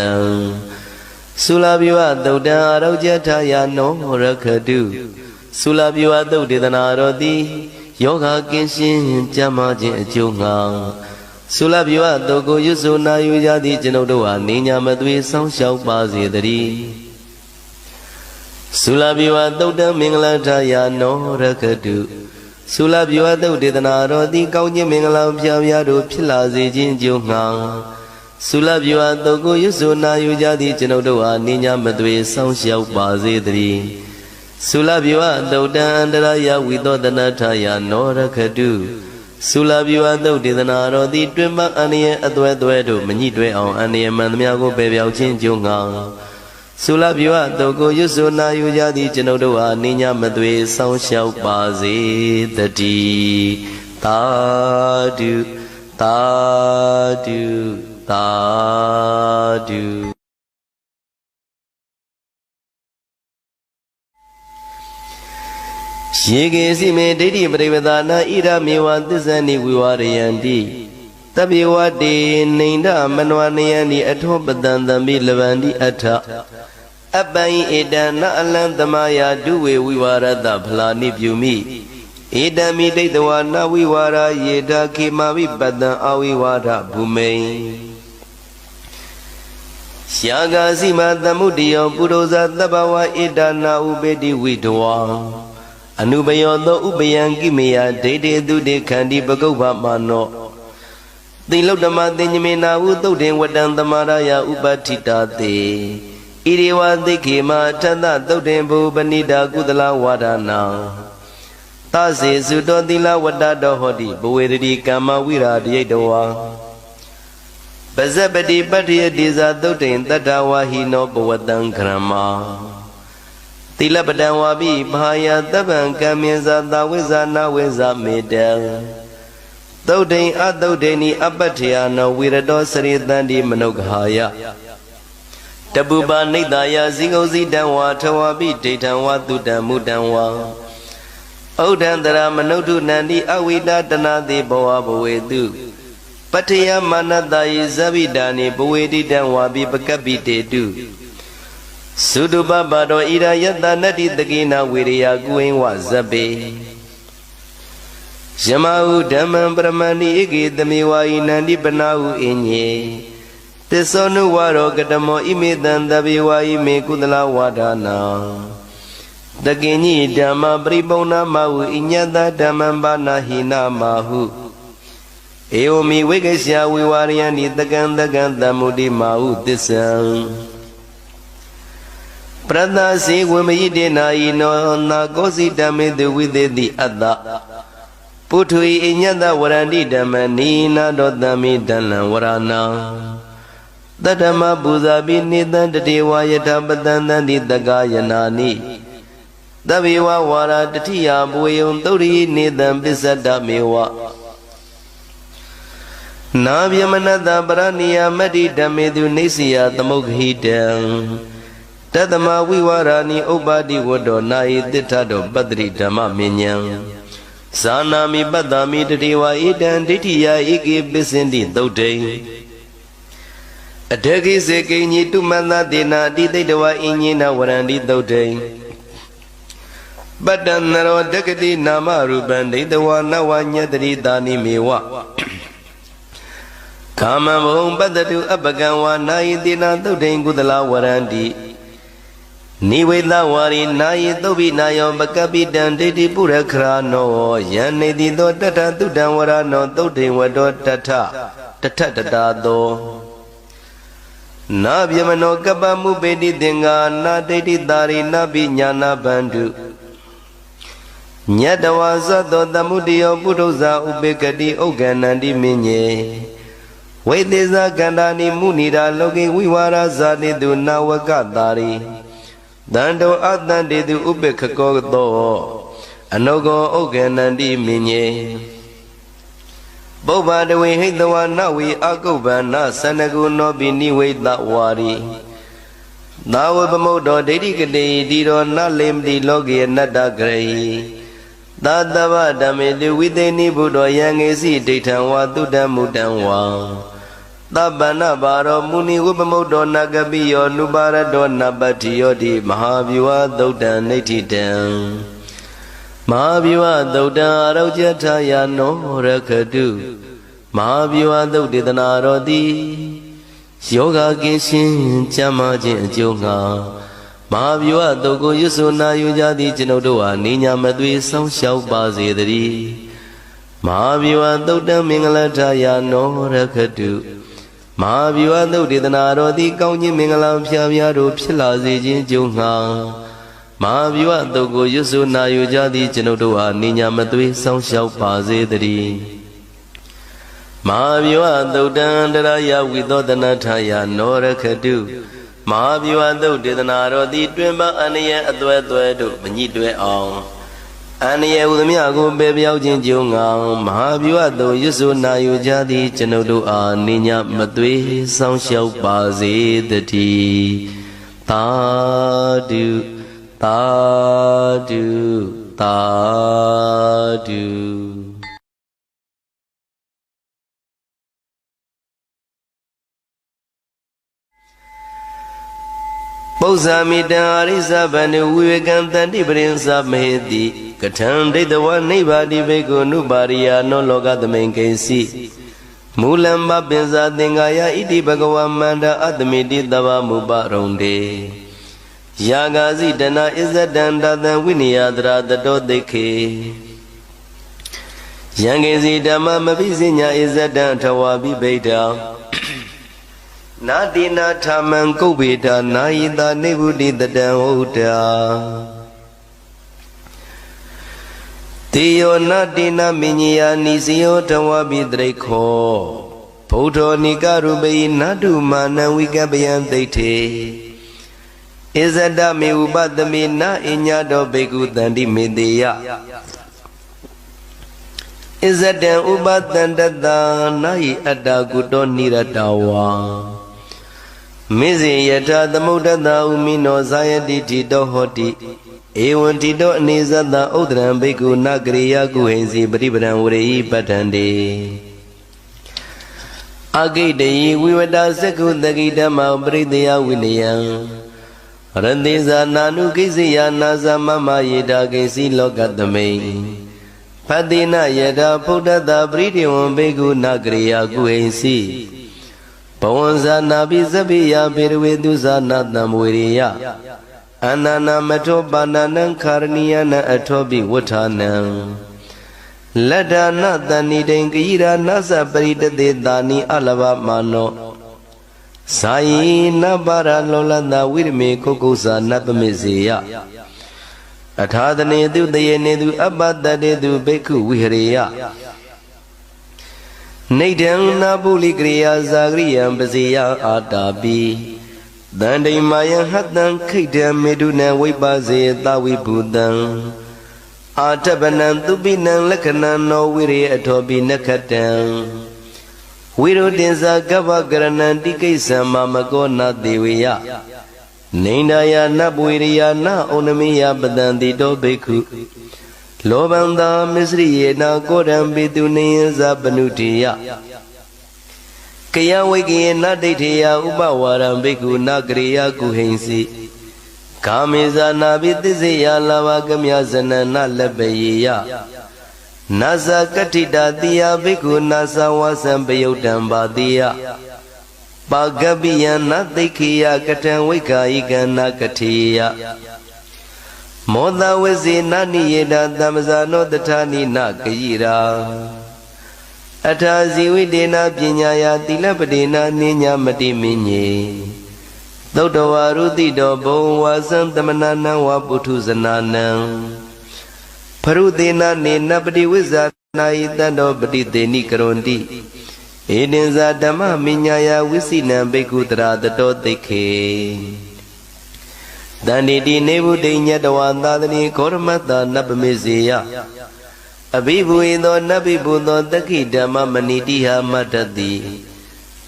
သုလာဗျဝသုတ်တံအာရောကျထာယနောရခတုသုလာဗျဝသုတ်ဒေသနာတော်သည်ယောဂကင်းရှင်းကြမ်းမာခြင်းအကျိုးငှာသုလာဗျဝသုတ်ကိုရွတ်ဆိုနာယူကြသည့်ကျွန်ုပ်တို့ဟာနေညာမသွေဆောင်းလျှောက်ပါစေတည်းသုလာဗျဝသုတ်တံမင်္ဂလာထာယနောရခတုသုလာဗျဝသုတ်ဒေသနာတော်သည်ကောင်းခြင်းမင်္ဂလာဖျားဖျားတို့ဖြစ်လာစေခြင်းအကျိုးငှာသုလာဗျဝသုတ်ကိုရွတ်ဆိုနာယူကြသည့်ကျွန်ုပ်တို့ဟာနေညာမသွေဆောင်းလျှောက်ပါစေတည်းသုလာဗျဝသုတ်တံအန္တရာယဝိသောတနထာယနောရခတုသုလာဗျဝသုတ်ဒေသနာတော်သည်တွင်ပအန္တရာယ်အသွဲသွဲတို့မညှိတွဲအောင်အန္တရာယ်မှန်သမျှကိုပယ်ပြောင်းခြင်းအကျိုးငှာသုလာဗျဝသုတ်ကိုရွတ်ဆိုနာယူကြသည့်ကျွန်ုပ်တို့ဟာနေညာမသွေဆောင်းလျှောက်ပါစေတည်းသာဓုသာဓု Sadhu. ယေကေစီမေဒိဋ္ဌိပရိပဒါနာဣရမေဝသစ္ဆနိဝိဝရယန္တိတပိဝတေနိန္ဒမနဝနယန္တိအထောပတံသံမိလဗန္တိအထအပံဣတံနအလံသမာယာဒုဝေဝိဝရတဖလာနိပြုမိဣတံမိဒိဋ္ဌဝါနဝိဝါရယေတာခေမာဝိပတံအဝိဝါဒဘုမိန်ရှာဂာစီမသမုဒိယောပုရောဇသဗ္ဗဝဣတနာဥပေတိဝိတဝံအနုပယောသောဥပယံကိမေယဒိဋ္ဌိတုတေခန္တီပကုပ္ပမနောသီလုတ္တမသင်္ညမေနာဟုသုတ်တင်ဝတံသမာရယဥပဋ္ဌိတာတေဣရိဝသိခေမထသသုတ်တင်ဘူပဏိတာကုသလဝါဒနာသစေစုတောသီလဝတ္တတောဟောတိဘဝေတိကမ္မဝိရာတိယတဝါပဇ္ဇပတိပတ္တိယတိဇာသုတ်တင်တတ္တဝါဟိနောဘဝတံခရမသီလပတံဝါပိမဟာယသဗ္ဗံကမ္မေဇာသာဝိဇာနာဝိဇာမေတံသုတ်တိန်အသုတ်တိန်ဤအပ္ပထေယနောဝိရတောစရိတန္တိမနုဂဟာယတပုပနိတယဇိဂုဇိတံဝါထဝါပိဒိဋ္ဌံဝါတုတံမုတံဝါဩဒံတရမနုထုနန္တိအဝိဒတနာတိဘဝဘဝေတုပတ္ထယမနတယေဇဗိတာနိဘဝေတိတံဝါပိပကပ္ပိတေတုသုတုပပတောဣရာယတနတ္တိတကိနာဝေရိယကုဝိဝဇပေယမဟုဓမ္မံပရမဏိဧကေသမေဝါယိနန္တိပနာဟုအညေသစ္စောနုဝါရောကတမောဣမေတံတဗေဝါယိမေကုသလဝါဒနာတကိညိဓမ္မပရိပုံနာမဟုဣညတဓမ္မံပါဏဟိနာမဟုဧဝမိဝိကေရှဝိဝါရယန္တိတကံတကံသမုဒိမဟုသစ္ဆံပရတစီဝမယိတေနာယိနောနာကောစီဓမ္မေတုဝိသေတိအတ္တပုထုဣညတဝရန္တိဓမ္မနိနာတောသမိတလံဝရဏံတတ္တမပူဇာပိနိတံတတေဝယထပတံတန္တိတက္ကယနာနိသဗ္ဗေဝဝါရတတိယဘဝေယံသုရိနေတံပစ္စတမေဝနာဗျမနတပရဏိယမတ္တိဓမ္မေတုနေစီယသမုဂ္ဂဟိတံတတမဝိဝါရာနိဥပ္ပါတိဝတ္တောနာယိတိထတောပတ္တိဓမ္မမဉ္ဇံဇာနာမိပတ္တာမိတတိဝါဣတံဒိဋ္ဌိယဧကေပစ္စန္တိသုတ်တိအတကိစေကိညိတုမန္တတေနာအတိသိတဝါအညိနဝရန္တိသုတ်တိပတ္တနရောတက္ကတိနာမရူပံဒိဋ္ဌဝါနဝညတတိတာနိမေဝကာမဘုံပတ္တုအပကံဝါနာယိတေနာသုတ်တိကုသလဝရန္တိနိဝေသဝါရိနာယိသုဘိနာယောပကပိတံဒိဋ္ဌိပုရခရာနောယံနေတိသောတထသုတံဝရနောသုတ်တိဝတောတထတထတတာသောနာဗျမနောကပ္ပမုပေတိသင်္ဃာနာဒိဋ္ဌိတာရိနာပိညာနာဗန္တုညတဝါသသောသမုဒိယောပုထုဇာဥပေကတိဥက္ကဏန္တိမင်းညေဝိသေဇကန္တာနိမုနိရာလောကိဝိဝါရဇာတိတုနာဝကတာရိတန္တောအတန္တေတုဥပေခကောသောအနုကောဥက္ကဏန္တိမင်းညေပုဗ္ဗတဝေဟိတဝါနဝေအကုပ္ပန္နသနကုနောပိနိဝေတဝါရိသာဝပမုဒ္ဒောဒိဋ္ဌိကတိတိရောနလေမတိလောကေနတ္တဂရိသာတဗ္ဗဓမ္မေတုဝိသေနိဘုဒ္ဓောယံငေစီဒိဋ္ဌံဝါတုတ္တမုတ္တံဝါသဗ္ဗနဘာရောမုနိဝပမုဒ္ဒောနဂပိယောနုပါရတောနပတ္တိယောတိမဟာဗျူဟာသုတ်တံနိဋ္ဌိတံမဟာဗျူဟာသုတ်တံအရောကျထာယနောရခတုမဟာဗျူဟာသုတ်တေသနာတော်သည်ယောဂကင်းရှင်းကျမ်းမာခြင်းအကျိုးငှာမဟာဗျူဟာသုတ်ကိုရွတ်ဆိုနာယူကြသည်ကျွန်ုပ်တို့ဟာနေညာမသွေစောင့်ရှောက်ပါစေတည်းမဟာဗျူဟာသုတ်တံမင်္ဂလထာယနောရခတုမဟာဗျူဟာသုတ်ဒေသနာတော်သည်ကောင်းခြင်းမင်္ဂလာဖျားဖျားတို့ဖြစ်လာစေခြင်းကြုံငှာမဟာဗျူဟာသုတ်ကိုရွတ်ဆိုနာယူကြသည်ကျွန်ုပ်တို့အားနေညာမသွေးစောင့်ရှောက်ပါစေတည်းမဟာဗျူဟာသုတ်တံတရာယဝိသောတနာထာယနောရခတုမဟာဗျူဟာသုတ်ဒေသနာတော်သည်တွင်ပအန္တရာယ်အသွဲသွဲတို့မညှိတွဲအောင် Aniya udamyago bebyauchin jungang Mahabyuado yusunayu jadi Jenudu aninya matwe Sang xiao bazi dati Tadu Tadu Tadu Pausamitan arisa banu Vivekantanti prinsa mehdi Katan Dedawa Nibadi Bego Nubariya no Logatamenkesi Mulamba Benza Dengaya Iti Bhagawa Manda Admidi Dava Mubaronde Yagazi Dana Izadanda Than Winiyadra Dado Deke Yangezi Dama Mabizinya Izadan Tawabi Beta Nadina Taman Kobita Naida Nebudi Dadan Oda Tiyo Nadina Minya Nisio Tawabi Dreko Poto Nikarube Nadu Mana Wikabayan Dete Izada Me Ubadami Na Inyado Begu Dandi Media Izada Ubadandada Nai Ada Gudo Niradawa Mizi Yata the Mudada Umino Zayadi Dohoti Ewantido Nizada Udran Beku Nagriya Guhenzi Bribran Uri Patande Agide Wivada Seku Dagidama Bridia William Randiza Nanu Kizia Naza Mama Yeda Gesi Logatame Padina Yeda Pudada Bridium Beku Nagriya Guhenzi Pawanza Nabi Zabiya Birweduza Nadam Wiriya Anana Mato Bananan Karniyana Atobi Watanan Lada Nadani Dengira Nasa Brida de Dani Alava Mano Sai Nabara Lolanda Wirme Kokosa Napamizia Atadane du Dayenedu Abada du Beku Wiria Nadan Nabuli Griya Zagriya Bazia Adabi Dande Maya Hatan Kita Meduna Wibaze Dawi Buddhan Atabanan Tubinan Lakanan no Wiri Atobi Nakatan Wiru Dinza Gavagaranan Dikesa Mamagona Dewiya Nindaya Nabuiria Na Onamiya Badandi Dobeku Lobanda Misriye Na Godam Biduni Zabanutiya Kaya Wiki Naditiya Ubawaram Biku Nagriya Kuhensi Kamiza Nabitiziya Lavagamya Zana Nalabayiya Nasa Katida Diya Biku Nasa Wasam Bayotamba Diya Bagabiya Nadikiya Katan Wika Ika Nakatiya Moda Wezi Nani Yeda Damzano Datani Nakayira Atazi Widena Pinyaya Tilapadina Ninya Mati Minye Dodowa Rudido Bo Wasam Tamanana Waputu Zanana Parudina Ninapadi Wizard Naitando Badite Nikarondi Edinza Dama Minyaya Wisina Bekudra the Doteke Danidi Nebu Dinya Dawandani Kormata Napamizia Abibu Indo Nabibu no Daki Dama Manidiha Matadi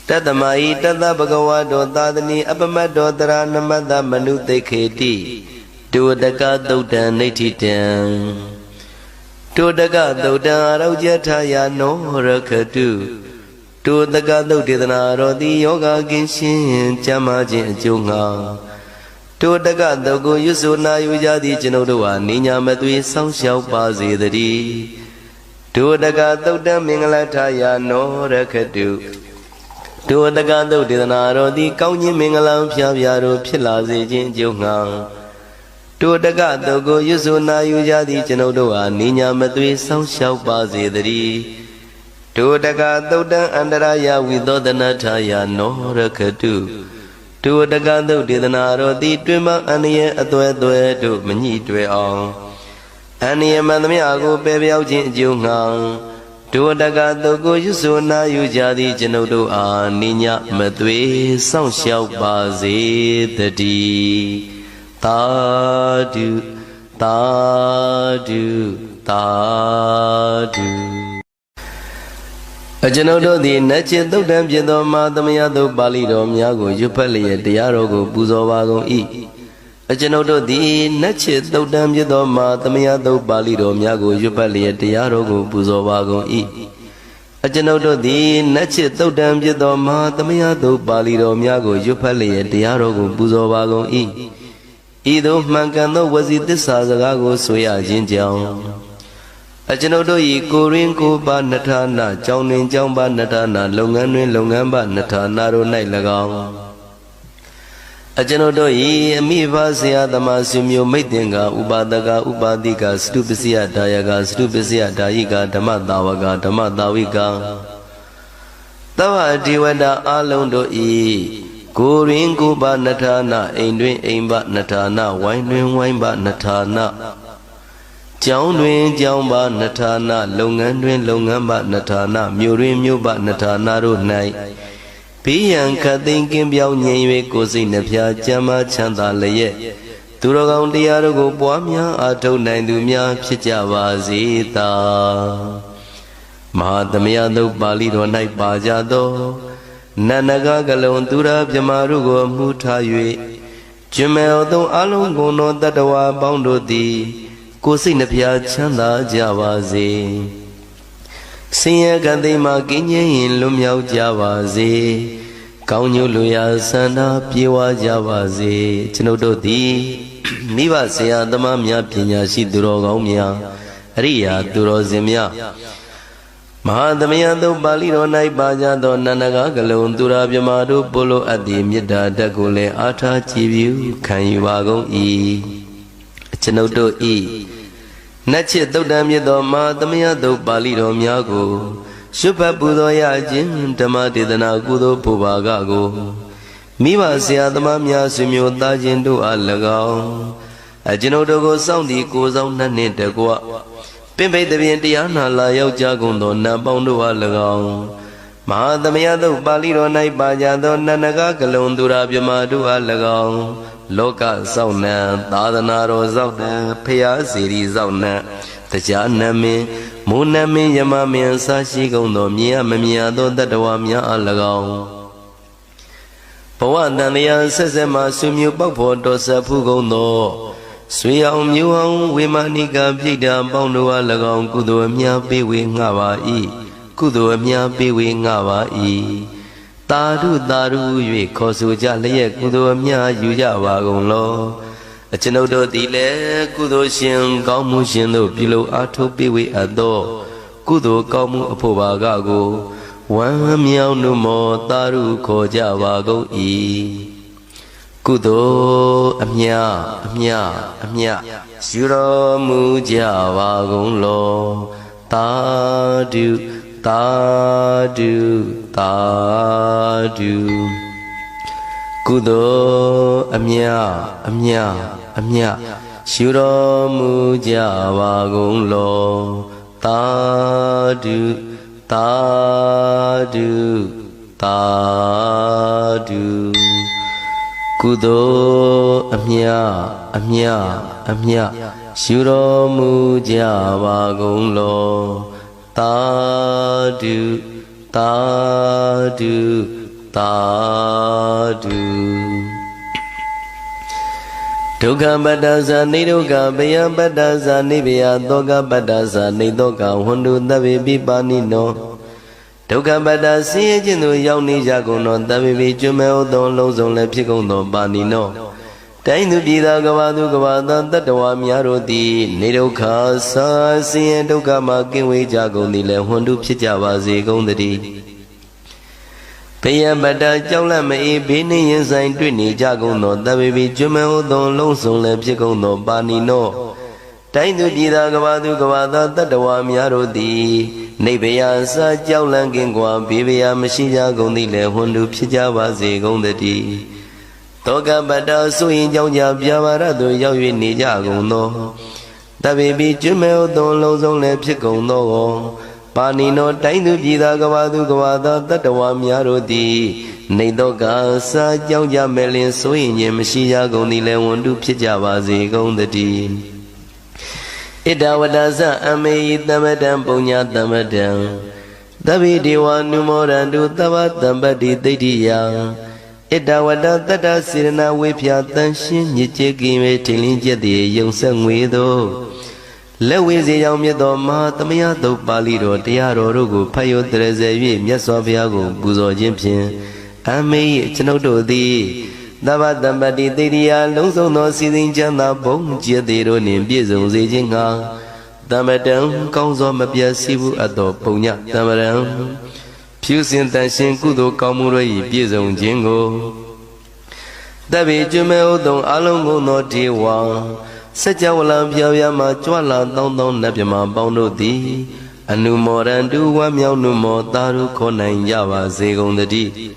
Tadamai Tada Bhagawado Dadani Abamado Dharanamada Manute Keti Tudaka Dodan Netitan Tudaka Dodan Raujataya no Rakatu Tudaka Dodidana Rodi Yoga Ginshin Chamajin Junga Tudaka Dogo Yusuna Yujadi Jenodoa Ninya Matui Sang Xiao Bazi the D Tudaka Dodan Mingalataya no Rakatu Tudaka Dodidana Rodi Kauni Mingalam Piaviaro Pilazi Jin Junga Tudaka Dogo Yusuna Yujadi Jenodoa Ninya Matui Sang Xiao Bazi the D Tudaka Dodan Andaraya Vidodanataya no Rakatu Tudaka Dodidana Rodi Twima Ania Atwe to Mani Twe on Ania Manamiago Baby Aujin Jungang Tudaka Dogo Yusuna Yujadi Jenodo Ninya Matwe Sang Xiao Bazi the D Tadu Tadu Tadu အကျွန်ုပ်တို့သည်နတ်ချစ်သုတ်တံဖြစ်သောမဟာသမယသုတ်ပါဠိတော်များကိုရွတ်ဖတ်လျက်တရားတော်ကိုပူဇော်ပါကုန်၏အကျွန်ုပ်တို့သည်နတ်ချစ်သုတ်တံဖြစ်သောမဟာသမယသုတ်ပါဠိတော်များကိုရွတ်ဖတ်လျက်တရားတော်ကိုပူဇော်ပါကုန်၏အကျွန်ုပ်တို့သည်နတ်ချစ်သုတ်တံဖြစ်သောမဟာသမယသုတ်ပါဠိတော်များကိုရွတ်ဖတ်လျက်တရားတော်ကိုပူဇော်ပါကုန်၏ဤသို့မှန်ကန်သောဝစီသစ္စာစကားကိုဆိုရခြင်းကြောင့်အကျွန်ုပ်တို့၏ကိုရင်းကိုပါနထာနာကြောင်းတွင်ကြောင်းပါနထာနာလုပ်ငန်းတွင်လုပ်ငန်းပါနထာနာတို့၌၎င်းအကျွန်ုပ်တို့၏အမိဘဆရာသမားဆွေမျိုးမိတ်တင်ကဥပါဒကဥပါတိကစတုပစ္စယဒါယကစတုပစ္စယဒါယိကဓမ္မတာဝကဓမ္မတာဝိကသဗ္ဗဒီဝတ္တအလုံးတို့၏ကိုရင်းကိုပါနထာနာအိမ်တွင်အိမ်ပါနထာနာဝိုင်းတွင်ဝိုင်းပါနထာနာကျောင်းတွင်ကျောင်းပါနထာနာလုပ်ငန်းတွင်လုပ်ငန်းပါနထာနာမြို့တွင်မြို့ပါနထာနာတို့၌ဘေးရန်ခတ်သိမ်းကင်းပြောင်းငြိမ်၍ကိုယ်စိတ်နှဖျားကျမ်းမာချမ်းသာလျက်သူတော်ကောင်းတရားတို့ကိုပွားများအားထုတ်နိုင်သူများဖြစ်ကြပါစေသာမဟာသမယသုတ်ပါဠိတော်၌ပါကြသောနန္နကကလုံးသူရပြမတို့ကိုအမှုထား၍ကျွမ်းမဲ့သောအလုံးကုန်သောတတ္တဝါပေါင်းတို့သည်ကိုယ်စိတ်နှဖျားချမ်းသာကြပါစေဆင်းရဲကံသိမ်းမှကင်းငြိမ်းရင်လွတ်မြောက်ကြပါစေကောင်းညို့လူရာဆန္ဒပြေဝကြပါစေကျွန်ုပ်တို့သည်မိဘဆရာသမားများပညာရှိသူတော်ကောင်းများအရိယာသူတော်စင်များမဟာသမယသုတ်ပါဠိတော်၌ပါကြသောနန္ဒကကလုံးသူရာပြမတို့ပို့လို့အပ်သည့်မေတ္တာဓာတ်ကိုလည်းအားထားကြည်ပြုခံယူပါကုန်၏ကျွန်ုပ်တို့ဤနတ်ချစ်သုတ်တံမြတ်သောမဟာသမယသုတ်ပါဠိတော်များကိုရွတ်ဖတ်ပူဇော်ရခြင်းဓမ္မဒေသနာကုသိုလ်ဘုရားကကိုမိဘဆရာသမားများဆွေမျိုးသားချင်းတို့အား၎င်းကျွန်ုပ်တို့ကိုစောင့်တည်ကိုဆောင်နှင့်တကွပင်ပိတ်တပြင်တရားနာလာရောက်ကြကုန်သောနတ်ပေါင်းတို့အား၎င်းမဟာသမယသုတ်ပါဠိတော်၌ပါကြသောနန္ဒကကလုံးသူရာပြမတို့အား၎င်းလောကစောင့်နှံသာသနာတော်စောင့်နှံဖရာစီရီစောင့်နှံတရားနမင်းမိုးနမင်းယမမင်းအစရှိကုန်သောမြင်ရမမြင်ရသောတတ္တဝါများအား၎င်းဘဝတန်တရားဆက်ဆက်မှဆွေမျိုးပေါက်ဖော်တော်ဆက်ဖူးကုန်သောဆွေအောင်မျိုးအောင်ဝေမာနိကပြိတ္တာပေါင်းတို့အား၎င်းကုသိုလ်အများပေးဝေငှပါ၏ကုသိုလ်အများပေးဝေငှပါ၏တာရုတာရု၍ခေါ်ဆိုကြလျက်ကုသိုလ်အများယူကြပါကုန်လောအကျွန်ုပ်တို့သည်လည်းကုသိုလ်ရှင်ကောင်းမှုရှင်တို့ပြုလို့အားထုတ်ပေးဝေအပ်သောကုသိုလ်ကောင်းမှုအဖို့ပါကကိုဝမ်းမြောက်နှုမောတာရုခေါ်ကြပါကုန်၏ကုသိုလ်အမြအမြအမြယူတော်မူကြပါကုန်လောတာတုတာတုတာတုကုသိုလ်အမြအမြအမြယူတော်မူကြပါကုန်လောတာတုတာတုတာတုကုသိုလ်အမြအမြအမြယူတော်မူကြပါကုန်လောတာတုတာတုတာတုဒုက္ခပတ္တဇာနိဒုက္ခဘယပတ္တဇာနိဘယသောကပတ္တဇာနိသောကဝန္တုသဗ္ဗေပိပါဏိနောဒုက္ခပတ္တဆင်းရဲခြင်းသို့ရောက်နေကြကုန်သောသဗ္ဗေပိကျွမ်းမဲ့သောလုံးစုံလည်းဖြစ်ကုန်သောပါဏိနောတိုင်းသူပြည်သားကဘာသူကဘာသာတတ္တဝါများတို့သည်နေဒုက္ခဆာဆင်းရဲဒုက္ခမှကင်းဝေးကြကုန်သည်လည်းဝန္တုဖြစ်ကြပါစေကုန်သတည်းဘယပတ္တကြောက်လန့်မအေးဘေးနှင့်ရင်ဆိုင်တွေ့နေကြကုန်သောသဗ္ဗေပိကျွမ်းမဲ့သောလုံးစုံလည်းဖြစ်ကုန်သောပါဏိနောတိုင်းသူပြည်သားကဘာသူကဘာသာတတ္တဝါများတို့သည်နိဗ္ဗာန်စာကြောက်လန့်ကင်းကွာဘေးဗျာမရှိကြကုန်သည်လည်းဝန္တုဖြစ်ကြပါစေကုန်သတည်းသောကပတ္တဆိုရင်ကြောင့်ကြပြပါရသို့ရောက်၍နေကြကုန်သောသဗ္ဗေပိကျွမ်းမဲ့သောလုံးစုံလည်းဖြစ်ကုန်သောပါဏိနောတိုင်းသူပြည်သားကဘာသူကဘာသာတတ္တဝါများတို့သည်နေသောကစာကြောင့်ကြမဲ့လင်ဆိုရင်ခြင်းမရှိကြကုန်သည်လည်းဝန္တုဖြစ်ကြပါစေကုန်သတည်း Ida wadasa ame tamadam punya tamadam Tabi dewa numorandu tawa tambadi tidiya Ida wadata sirna wipya tanshin Nyichiki me tilin jadi yung sangwido Lewi ziyang myedo ma tamaya do pali do Tiyaro rugu payo tereze yu Myaswa piyago buzo jimpin Ame chanodo di Tava tambadi tidiya Lungsong no sizin chanda bong Jiyadiro nin piezong zijinga Tamadam kaungzo mapya sivu ato punya Tamadam Piu sin tanshin kudo kaumuro yi piezong jingo Tabi jume udong alongo no diwa Sajawala pyayama chwala tong napyama paundo di Anumorandu wamyaw numo taru konai yawa zegong dadi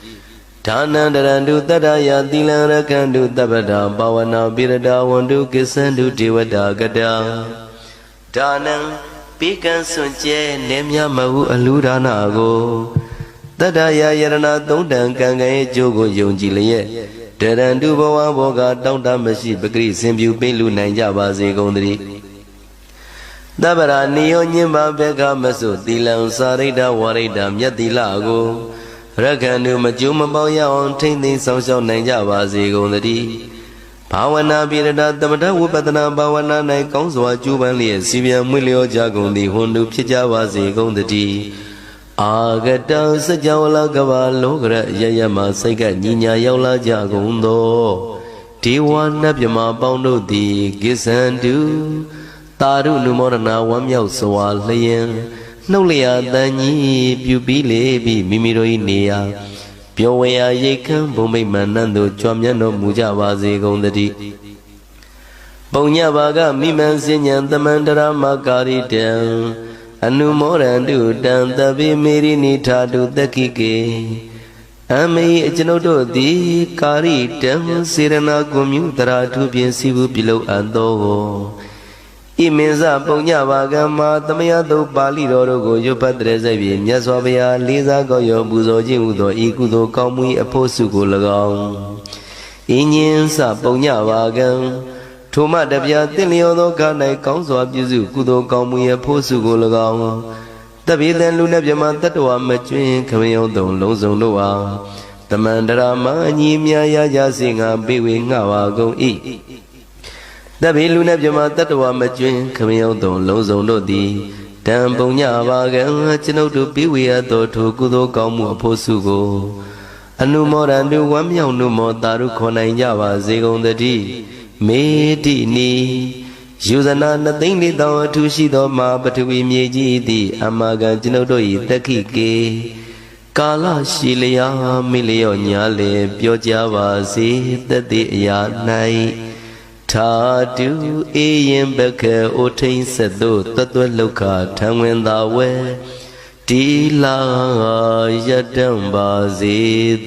Dhanandarandu tadaya tilarakandu tabada Bawana birada wandu kisandu diwada gada Dhanang pikan sunche nemya mahu alurana go Tadaya yarana tongdang kangaye jogo yongji liye Darandu bawa boga tongda mashi bakri simbiu pelu nanja baze gondri Dabara niyo nyimba beka masu tilang sarida warida myatila go Rakandu majuma bawya on tingting sangshaw nanja baze gondri Bhawana birada tamada upatana bhawana nai kaungswa juban liye sibya mwilyo jagondi hundu pchija baze gondri Agata sajawala gava logra yayama saika nyinya yaula jagondo Dewa napyama paundo di gisandu Taru numorana wamyaw sawa layan Nauliya danyi pyubi lebi mimiroi neya Pyawaya yekan bombay manando chwamyano muja vaze gondadi Paunya baga miman sinyan tamandara makari dan Anumorandu dan tabi meri ni thadu dakike Ame janodo di kari dan sirana kumyu taratu bien sivu pilau ando Imensa paunya baga ma tamaya do pali roro go yopatre sabi Myaswabaya liza go yo buzo jingudo ikudo kaumui aposu go lagaw Inyin sa paunya baga Thoma dabya tinliyo do kanai kaunswa pyusu kudo kaumui aposu go lagaw Tabidan lu napyama tatwa machwin kamayaw dong longsong do wa Tamandara ma nyi mya ya ya singa biwi nga wa gong i Tabi lu napyama tatwa machwin kamayaw dong longsong do di Dan punya bagan chanaw do biwi ato thu kudo kaumu aposu go Anumorandu wamyaw numo taru konai nyawa zegong dadi Medi ni Yuzana nating li taw atushi do ma patwi myeji di Amagan chanaw do yi takike Kala shilaya miliyo nyale Pyoja vasi tati ya nai Thadu eyen baka otain sado Tatwa loka thangwen da we Tila yadam bazi